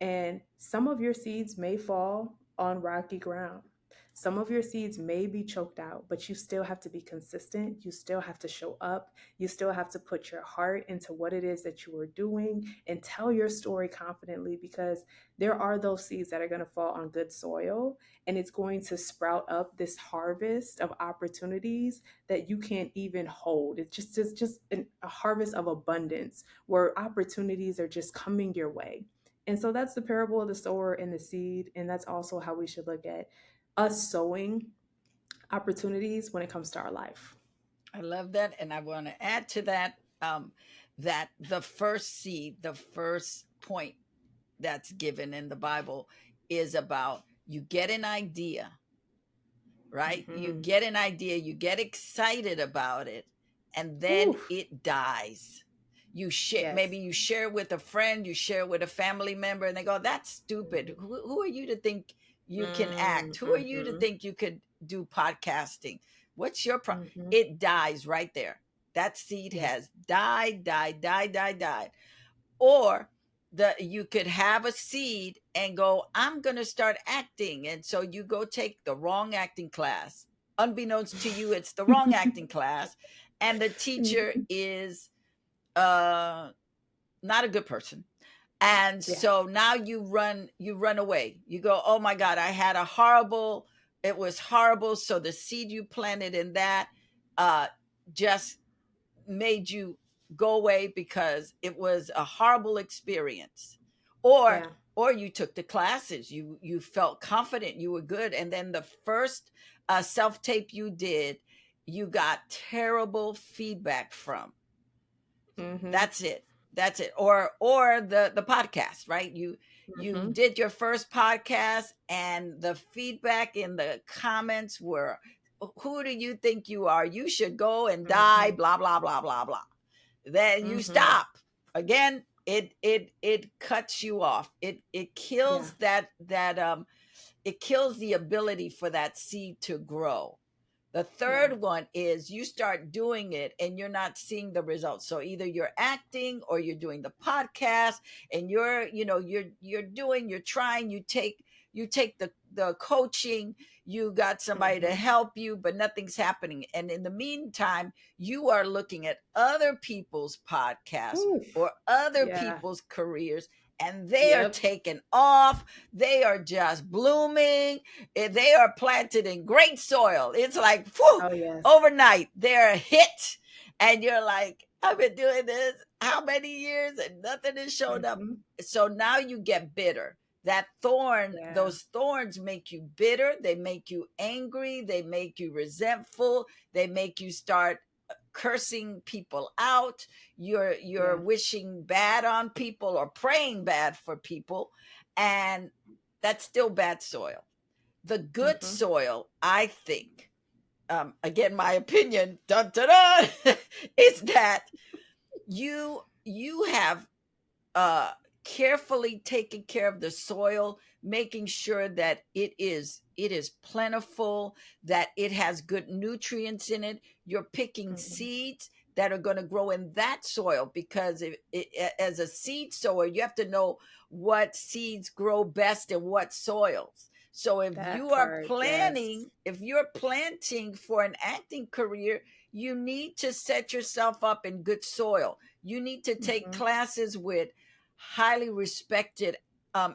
And some of your seeds may fall on rocky ground. Some of your seeds may be choked out, but you still have to be consistent. You still have to show up. You still have to put your heart into what it is that you are doing and tell your story confidently, because there are those seeds that are going to fall on good soil and it's going to sprout up this harvest of opportunities that you can't even hold. It's just a harvest of abundance where opportunities are just coming your way. And so that's the parable of the sower and the seed. And that's also how we should look at us sowing opportunities when it comes to our life. I love that. And I want to add to that, that the first seed, the first point that's given in the Bible is about you get an idea, right? You Mm-hmm. get an idea, you get excited about it, and then Oof. it dies. You share, Yes. maybe you share with a friend, you share with a family member, and they go, "That's stupid. Who are you to think you can act? Who are you to Mm-hmm. think you could do podcasting? What's your problem?" Mm-hmm. It dies right there. That seed Yeah. has died, died, died, died, died. Or you could have a seed and go, I'm going to start acting, and so you go take the wrong acting class. Unbeknownst to you, it's the wrong acting class, and the teacher Mhm. is uh not a good person. And Yeah. so now you run away. You go, oh my god, I had a horrible, it was horrible. So the seed you planted in that uh just made you go away because it was a horrible experience. or Yeah. or you took the classes, you felt confident, you were good, and then the first self tape you did, you got terrible feedback from. Mm-hmm. That's it. Or the podcast, right? You Mm-hmm. did your first podcast and the feedback in the comments were, who do you think you are? You should go and die, Mm-hmm. blah blah blah blah blah. Then you Mm-hmm. stop again. It cuts you off. It Yeah. kills that it kills the ability for that seed to grow. The Yeah. third one is you start doing it and you're not seeing the results. So either you're acting or you're doing the podcast, and you're trying, you take the coaching, you got somebody to Mm-hmm. help you, but nothing's happening. And in the meantime, you are looking at other people's podcasts Oof. or other Yeah. people's careers, and they are Yep. taking off. They are just blooming. They are planted in great soil. It's like, whew, Oh yes. overnight, they're a hit. And you're like, I've been doing this how many years and nothing has shown up. Mm-hmm. So now you get bitter. That thorn, Yeah. those thorns make you bitter. They make you angry. They make you resentful. They make you start cursing people out. You're Yeah. wishing bad on people or praying bad for people, and that's still bad soil. The good Mm-hmm. soil, I think, again, my opinion, dun, dun, dun, is that you have uh carefully taking care of the soil, making sure that it is plentiful, that it has good nutrients in it. You're picking Mhm. seeds that are going to grow in that soil, because as a seed sower, you have to know what seeds grow best in what soils. So That part, yes. if you're planting for an acting career, you need to set yourself up in good soil. You need to take Mhm. classes with highly respected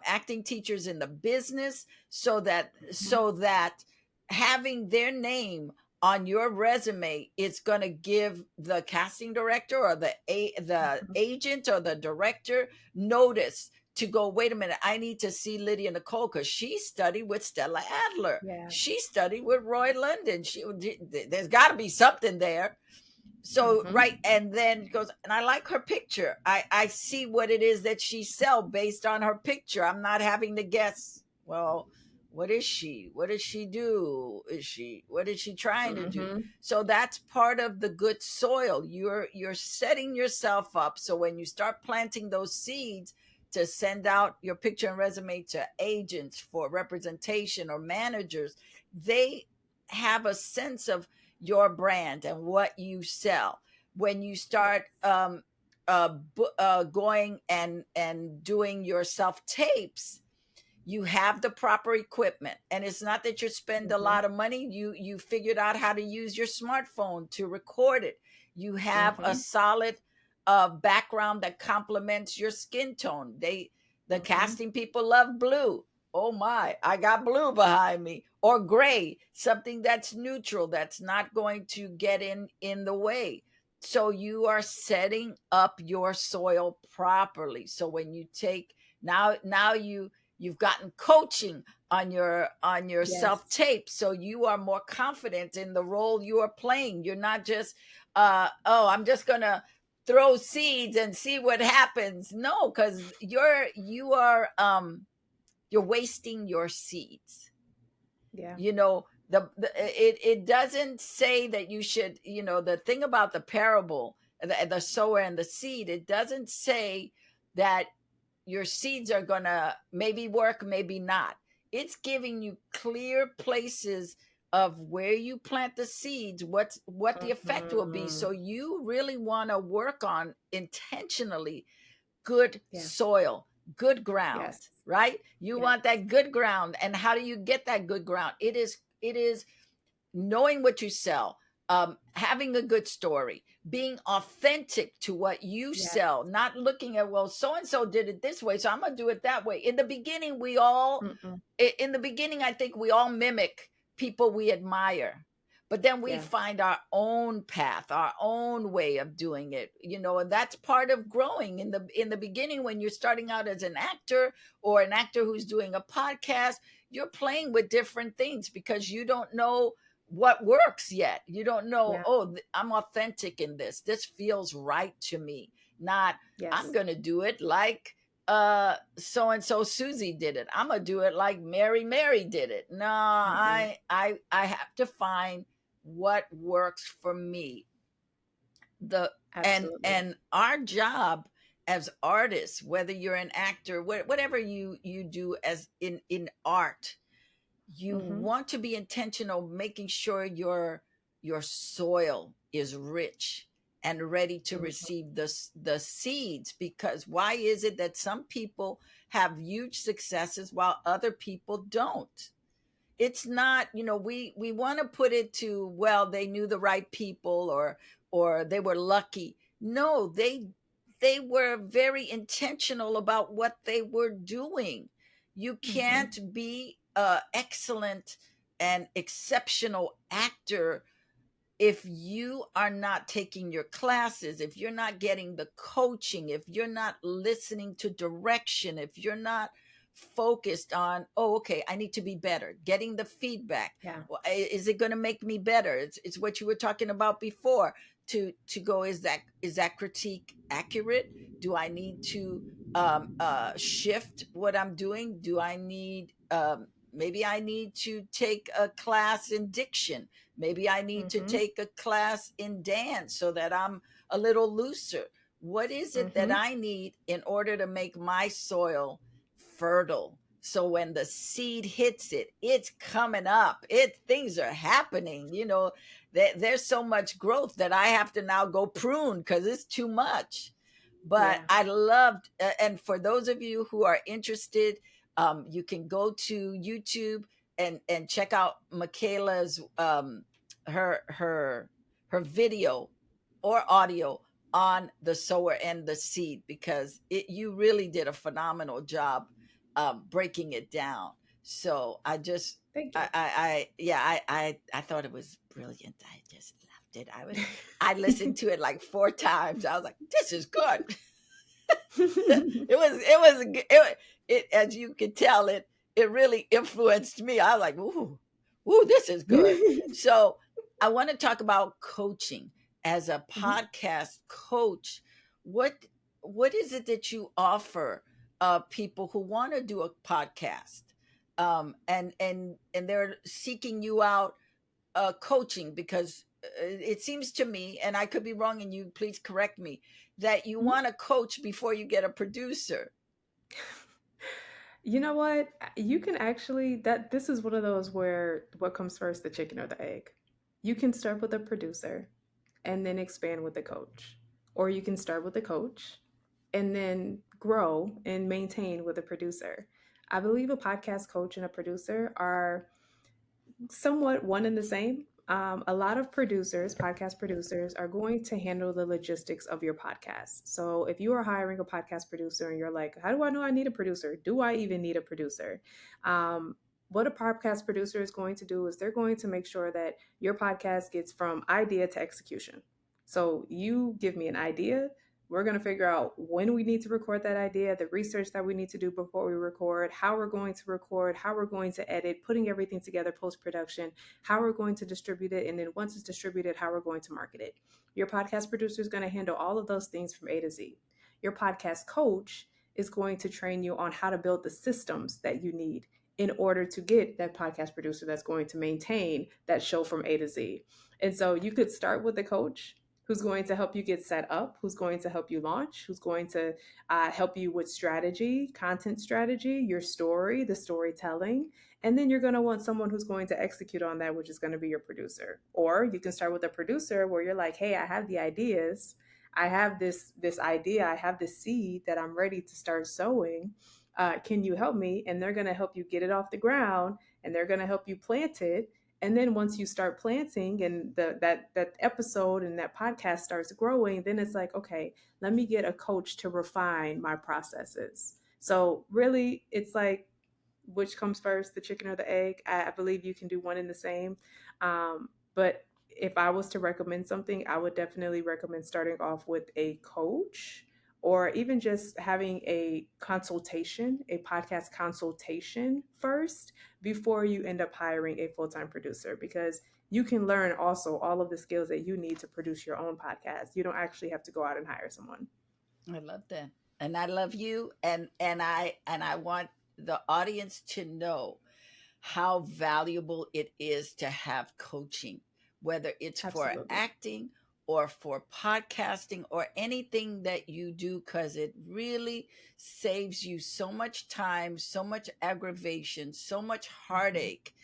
acting teachers in the business, Mhm. so that having their name on your resume, it's going to give the casting director or the Mhm. agent or the director notice to go, wait a minute, I need to see Lydia Nicole, because she studied with Stella Adler. Yeah. She studied with Roy London. There's got to be something there. So Mhm. right, and then goes, and I like her picture. I see what it is that she sell based on her picture. I'm not having to guess, well, what is she, what does she do, what is she trying to do? Mhm. So that's part of the good soil. You're setting yourself up, so when you start planting those seeds to send out your picture and resume to agents for representation or managers, they have a sense of your brand and what you sell. When you start going and doing your self tapes, you have the proper equipment, and it's not that you spend a Mhm. lot of money. You figured out how to use your smartphone to record it. You have a Mhm. solid background that complements your skin tone. The Mhm. casting people love blue. Oh my, I got blue behind me. Or gray, something that's neutral, that's not going to get in the way. So you are setting up your soil properly. So when you take, now you've gotten coaching on your self Yes. tape, so you are more confident in the role you are playing. You're not just oh, I'm just gonna throw seeds and see what happens. No, because you're wasting your seeds. Yeah. It doesn't say that you should, the thing about the parable, the sower and the seed, it doesn't say that your seeds are gonna maybe work, maybe not. It's giving you clear places of where you plant the seeds, what the effect will be. Mhm. So you really want to work on intentionally good Yeah. soil, good ground, Yes. right? You Yes. want that good ground. And how do you get that good ground? It is knowing what you sell, having a good story, being authentic to what you Yes. sell, not looking at, well, so and so did it this way, so I'm going to do it that way. In the beginning, Mm-mm. I think we all mimic people we admire. But then we Yeah. find our own path, our own way of doing it, and that's part of growing. In the beginning, when you're starting out as an actor, or an actor who's doing a podcast, you're playing with different things because you don't know what works yet. You don't know, Yeah. oh, I'm authentic in this. This feels right to me. Not, I'm Yes. going to do it like so and so Susie did it. I'm going to do it like Mary did it. No, Mm-mm. I have to find what works for me. The Absolutely. and our job as artists, whether you're an actor, whatever you do as in art, you Mhm. want to be intentional, making sure your soil is rich and ready to Mhm. receive the seeds. Because why is it that some people have huge successes while other people don't? It's not, we want to put it to, well, they knew the right people, or they were lucky. No, they were very intentional about what they were doing. You Mhm. can't be a excellent and exceptional actor if you are not taking your classes, if you're not getting the coaching, if you're not listening to direction, if you're not focused on, oh, okay, I need to be better, getting the feedback. Yeah. Well, is it going to make me better? It's what you were talking about before. To go, is that critique accurate? Do I need to shift what I'm doing? Do I need maybe I need to take a class in diction? Maybe I need to Mhm. take a class in dance so that I'm a little looser. What is it that Mm-hmm. I need in order to make my soil fertile? So when the seed hits it, it's coming up. Things are happening. There's so much growth that I have to now go prune because it's too much. But Yeah. I loved, and for those of you who are interested, you can go to YouTube and check out Michaela's her video or audio on the sower and the seed, because you really did a phenomenal job breaking it down. So Thank I thought it was brilliant. I just loved it. I listened to it like 4 times. I was like, this is good. you. It as you can tell, it really influenced me. I was like, ooh, this is good. So I want to talk about coaching as a Mhm. podcast coach. what what is it that you offer people who want to do a podcast, and they're seeking you out, coaching, because it seems to me, and I could be wrong, and you please correct me, that you Mhm. want to coach before you get a producer. You know what? You can actually that this is one of those where what comes first, the chicken or the egg? You can start with a producer and then expand with a coach. Or you can start with a coach and then grow and maintain with a producer. I believe a podcast coach and a producer are somewhat one and the same. A lot of producers, podcast producers, are going to handle the logistics of your podcast. So if you are hiring a podcast producer and you're like, how do I know I need a producer? Do I even need a producer? What a podcast producer is going to do is they're going to make sure that your podcast gets from idea to execution. So you give me an idea, we're going to figure out when we need to record that idea, the research that we need to do before we record, how we're going to record, how we're going to edit, putting everything together post production, how we're going to distribute it, and then once it's distributed, how we're going to market it. Your podcast producer is going to handle all of those things from A to Z. Your podcast coach is going to train you on how to build the systems that you need in order to get that podcast producer that's going to maintain that show from A to Z. And so you could start with the coach who's going to help you get set up, who's going to help you launch, who's going to help you with strategy, content strategy, your story, the storytelling. And then you're going to want someone who's going to execute on that, which is going to be your producer. Or you can start with a producer where you're like, hey, I have the ideas. I have this idea. I have this seed that I'm ready to start sowing. Can you help me? And they're going to help you get it off the ground, and they're going to help you plant it. And then once you start planting and that episode and that podcast starts growing, then it's like, okay, let me get a coach to refine my processes. So really, it's like, which comes first, the chicken or the egg? I believe you can do one and the same. But if I was to recommend something, I would definitely recommend starting off with a coach, or even just having a consultation, a podcast consultation first before you end up hiring a full time producer, because you can learn also all of the skills that you need to produce your own podcast. You don't actually have to go out and hire someone. I love that. And I love you, and I want the audience to know how valuable it is to have coaching, whether it's for Absolutely. acting or for podcasting or anything that you do, because it really saves you so much time, so much aggravation, so much Mhm. heartache.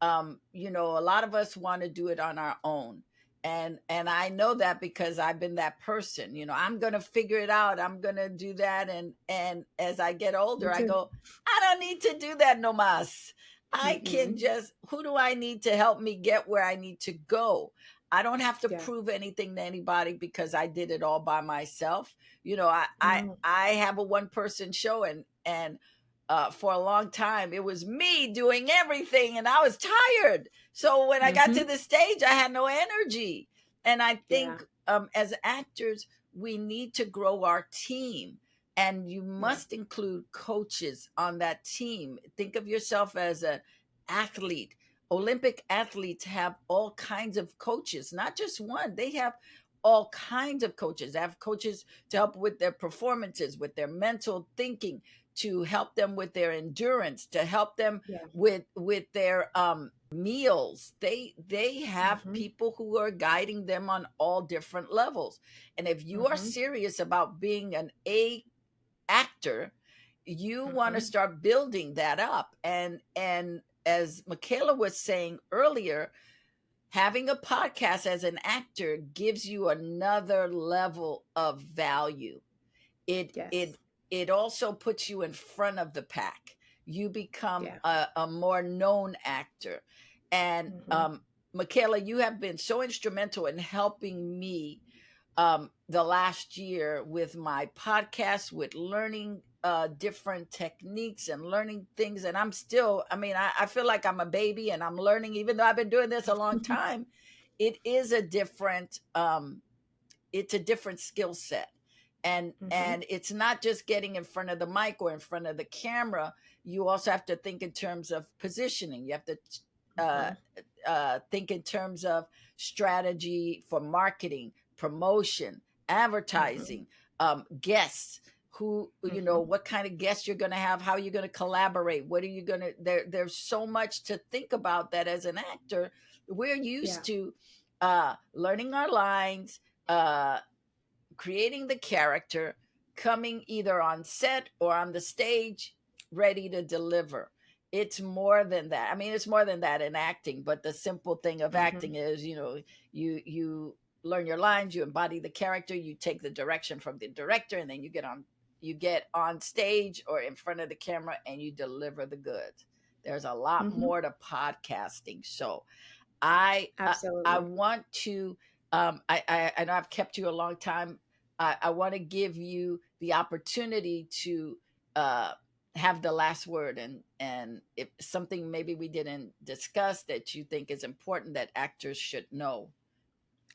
A lot of us want to do it on our own, and I know that because I've been that person. I'm gonna figure it out, I'm gonna do that, and as I get Me older, I too. go, I don't need to do that no mas. I can Mm-mm. just, who do I need to help me get where I need to go? I don't have to Yeah. prove anything to anybody because I did it all by myself. I No. I have a one person show, and for a long time it was me doing everything, and I was tired. So when I got to Mm-hmm. the stage, I had no energy. And I Yeah. think, as actors, we need to grow our team, and you Yeah. must include coaches on that team. Think of yourself as an athlete. Olympic athletes have all kinds of coaches, not just one. They have all kinds of coaches. They have coaches to help with their performances, with their mental thinking, to help them with their endurance, to help them Yeah. with their meals. They have Mm-hmm. people who are guiding them on all different levels. And if you are Mm-hmm. serious about being an A actor, you want to Mm-hmm. start building that up. And as Michaela was saying earlier, having a podcast as an actor gives you another level of value. it Yes. it it also puts you in front of the pack. You become Yeah. a more known actor. And Mm-hmm. Michaela, you have been so instrumental in helping me the last year with my podcast, with learning different techniques and learning things. And I'm still, I mean, I feel like I'm a baby and I'm learning, even though I've been doing this a long time. It is a different it's a different skill set. Mm-hmm. And it's not just getting in front of the mic or in front of the camera. You also have to think in terms of positioning. You have to uh, Mm-hmm. think in terms of strategy for marketing, promotion, Mm-hmm. advertising, guests, who, you know, Mm-hmm. what kind of guests you're going to have, how you're going to collaborate, what are you going to, there's so much to think about that as an actor. We're Yeah. used to learning our lines, uh, creating the character, coming either on set or on the stage, ready to deliver. It's more than that. I mean, it's more than that in acting, but the simple thing of Mm-hmm. acting is, you know, you learn your lines, you embody the character, you take the direction from the director, and then you get on stage or in front of the camera and you deliver the goods. There's a lot Mm-hmm. more to podcasting. So I Absolutely. want to I know I've kept you a long time. I want to give you the opportunity to uh, have the last word, and if something maybe we didn't discuss that you think is important that actors should know.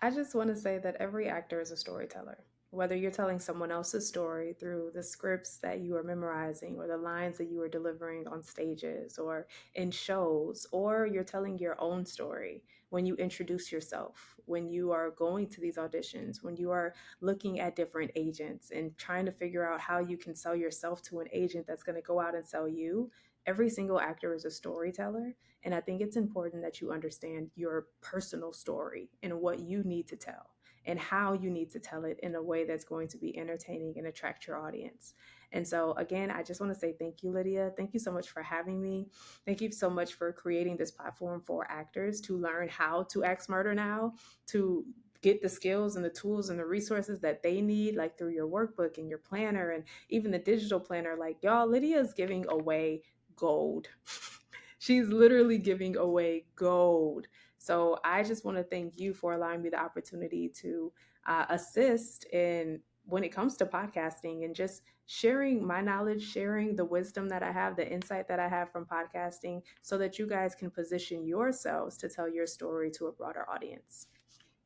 I just want to say that every actor is a storyteller. Whether you're telling someone else's story through the scripts that you are memorizing or the lines that you are delivering on stages or in shows, or you're telling your own story when you introduce yourself, when you are going to these auditions, when you are looking at different agents and trying to figure out how you can sell yourself to an agent that's going to go out and sell you. Every single actor is a storyteller. And I think it's important that you understand your personal story and what you need to tell and how you need to tell it in a way that's going to be entertaining and attract your audience. And so, again, I just want to say thank you, Lydia. Thank you so much for having me. Thank you so much for creating this platform for actors to learn how to act smarter now, to get the skills and the tools and the resources that they need, like through your workbook and your planner and even the digital planner. Like, y'all, Lydia is giving away gold. She's literally giving away gold. So I just want to thank you for allowing me the opportunity to assist in when it comes to podcasting and just sharing my knowledge, sharing the wisdom that I have, the insight that I have from podcasting, so that you guys can position yourselves to tell your story to a broader audience.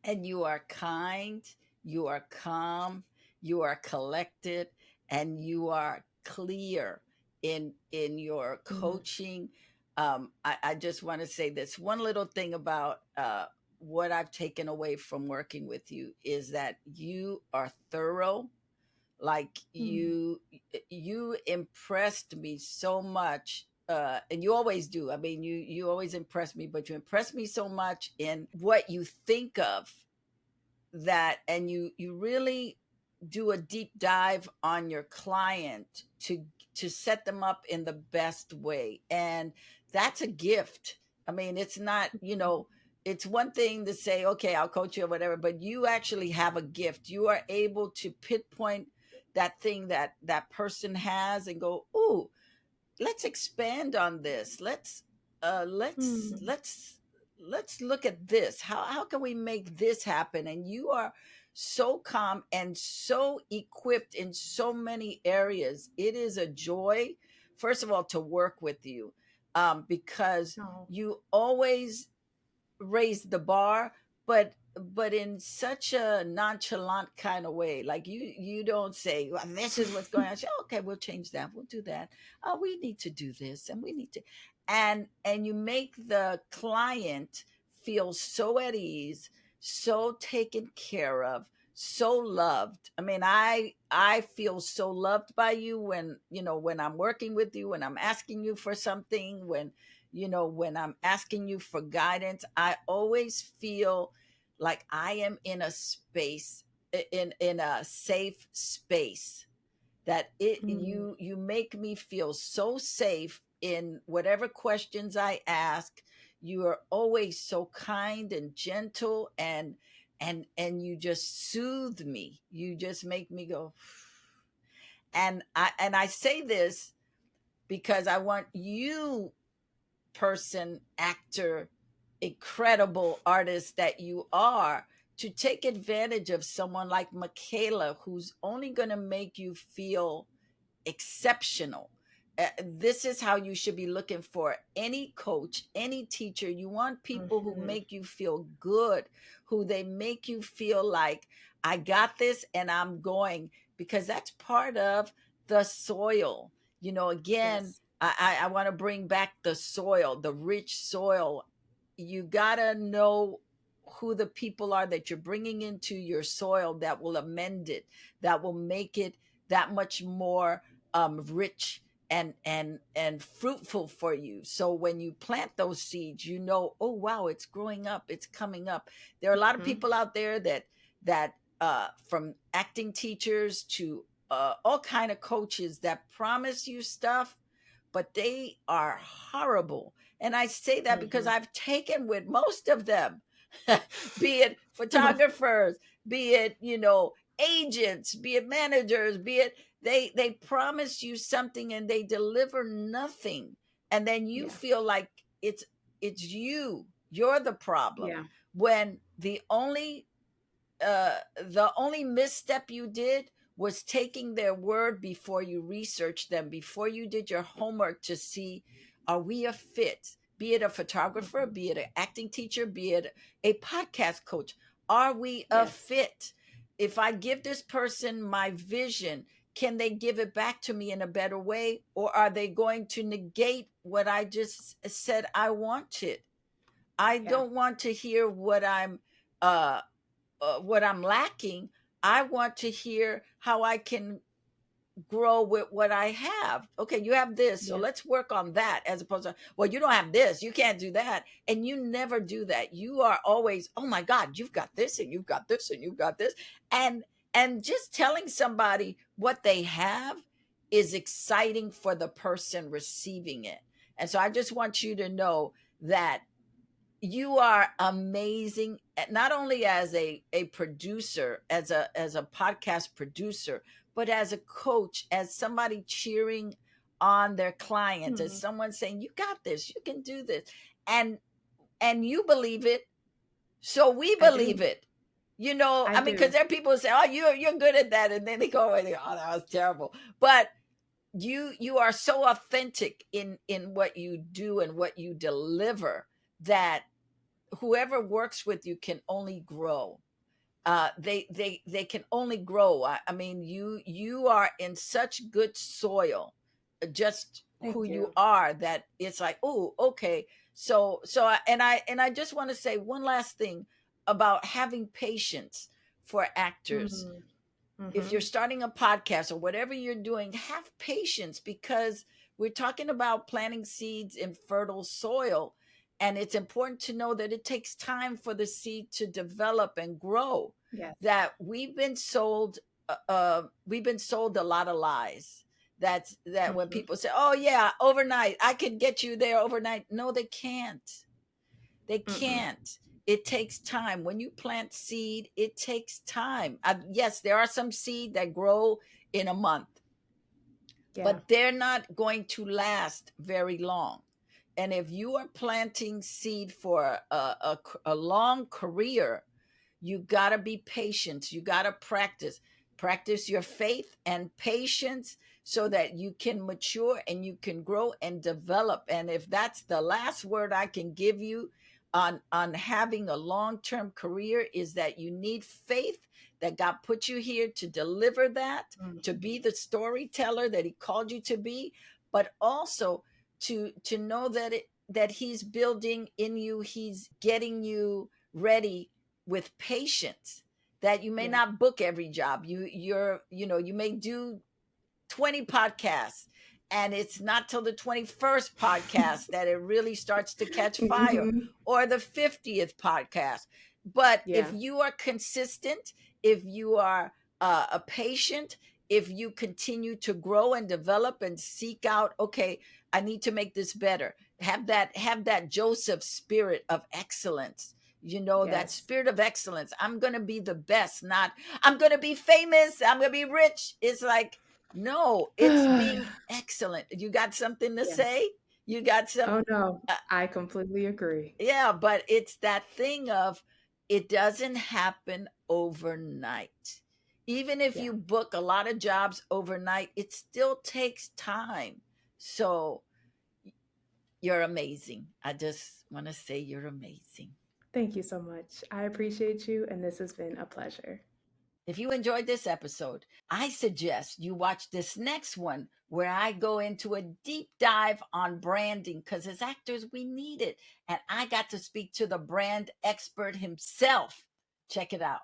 And you are kind, you are calm, you are collected, and you are clear in your Mm-hmm. coaching. I just want to say this one little thing about what I've taken away from working with you is that you are thorough. Like you impressed me so much, and you always do. I mean, you always impress me, but you impress me so much in what you think of that, and you really do a deep dive on your client to set them up in the best way. And that's a gift. I mean, it's not, you know, it's one thing to say, okay, I'll coach you or whatever, but you actually have a gift. You are able to pinpoint that thing that that person has and go, ooh, let's expand on this. Uh let's Mm-hmm. let's let's look at this. How can we make this happen? And you are so calm and so equipped in so many areas. It is a joy, first of all, to work with you, because Oh, you always raise the bar, but in such a nonchalant kind of way. Like you don't say, well, this is what's going on. Say, okay, we'll change that, we'll do that. Oh, we need to do this and we need to, and you make the client feel so at ease, so taken care of, so loved. I mean, I feel so loved by you when, when I'm working with you, when I'm asking you for something, when I'm asking you for guidance. I always feel like I am in a space, in a safe space, that it Mm, you make me feel so safe in whatever questions I ask. You are always so kind and gentle, and you just soothe me. You just make me go. And I say this because I want you, person, actor, incredible artist that you are, to take advantage of someone like Michaela, who's only going to make you feel exceptional. This is how you should be looking for any coach, any teacher. You want people who mhm. make you feel good, who they make you feel like, I got this and I'm going, because that's part of the soil. Again, Yes. I want to bring back the soil, the rich soil. You got to know who the people are that you're bringing into your soil that will amend it, that will make it that much more rich and fruitful for you. So when you plant those seeds, oh wow, it's growing up, it's coming up. There are a lot of Mhm. people out there that from acting teachers to all kind of coaches that promise you stuff, but they are horrible. And I say that because Mhm. I've taken with most of them, be it photographers, be it, agents, be it managers, be it, they promise you something and they deliver nothing. And then you Yeah. feel like it's you're the problem, Yeah. when the only misstep you did was taking their word before you researched them, before you did your homework to see, are we a fit? Be it a photographer, Mhm. be it an acting teacher, be it a podcast coach. Are we a Yes. fit? If I give this person my vision, can they give it back to me in a better way? Or are they going to negate what I just said I wanted? I Yeah. don't want to hear uh, what I'm lacking. I want to hear how I can grow with what I have. Okay, you have this, so Yeah. let's work on that, as opposed to, well, you don't have this, you can't do that. And you never do that. You are always, oh my God, you've got this and you've got this and you've got this. And just telling somebody what they have is exciting for the person receiving it. And so I just want you to know that you are amazing, not only as a producer, as a podcast producer, but as a coach, as somebody cheering on their clients, as Mhm. someone saying, you got this, you can do this. And and you believe it, so we I do. believe it. I I mean, because do. there are people who say, oh, you're good at that, and then they go away and they go, oh, that was terrible. But you are so authentic in what you do and what you deliver, that whoever works with you can only grow. They can only grow. I mean, you are in such good soil, just who Thank you you. are, that it's like, oh, okay. And I just want to say one last thing about having patience for actors. Mhm. If you're Mhm. starting a podcast or whatever you're doing, have patience, because we're talking about planting seeds in fertile soil. And it's important to know that it takes time for the seed to develop and grow. Yes. That we've been sold a lot of lies. That when Mhm. people say, oh yeah, overnight, I can get you there overnight. No, they can't. They Mm-mm. can't. It takes time. When you plant seed, it takes time. Yes, there are some seed that grow in a month, Yeah. but they're not going to last very long. And if you are planting seed for a long career, you got to be patient. You got to practice your faith and patience, so that you can mature and you can grow and develop. And if that's the last word I can give you on having a long-term career, is that you need faith, that God put you here to deliver that, to Mhm. be the storyteller that he called you to be, but also to know that he's building in you, he's getting you ready with patience, that you may Yeah. not book every job. You may do 20 podcasts, and it's not till the 21st podcast that it really starts to catch fire, Hmm. or the 50th podcast. But if Yeah. you are consistent, if you are a patient, if you continue to grow and develop and seek out, okay, I need to make this better, have that Joseph spirit of excellence, that Yes. spirit of excellence. I'm going to be the best, not I'm going to be famous, I'm going to be rich. It's like, no, it's being excellent. You got something to Yeah. say? You got some, Oh no, uh, I completely agree. yeah, but it's that thing of, it doesn't happen overnight. Even if Yeah. you book a lot of jobs overnight, it still takes time. So you're amazing. I just want to say you're amazing. Thank you so much. I appreciate you, and this has been a pleasure. If you enjoyed this episode, I suggest you watch this next one where I go into a deep dive on branding, because as actors, we need it. And I got to speak to the brand expert himself. Check it out.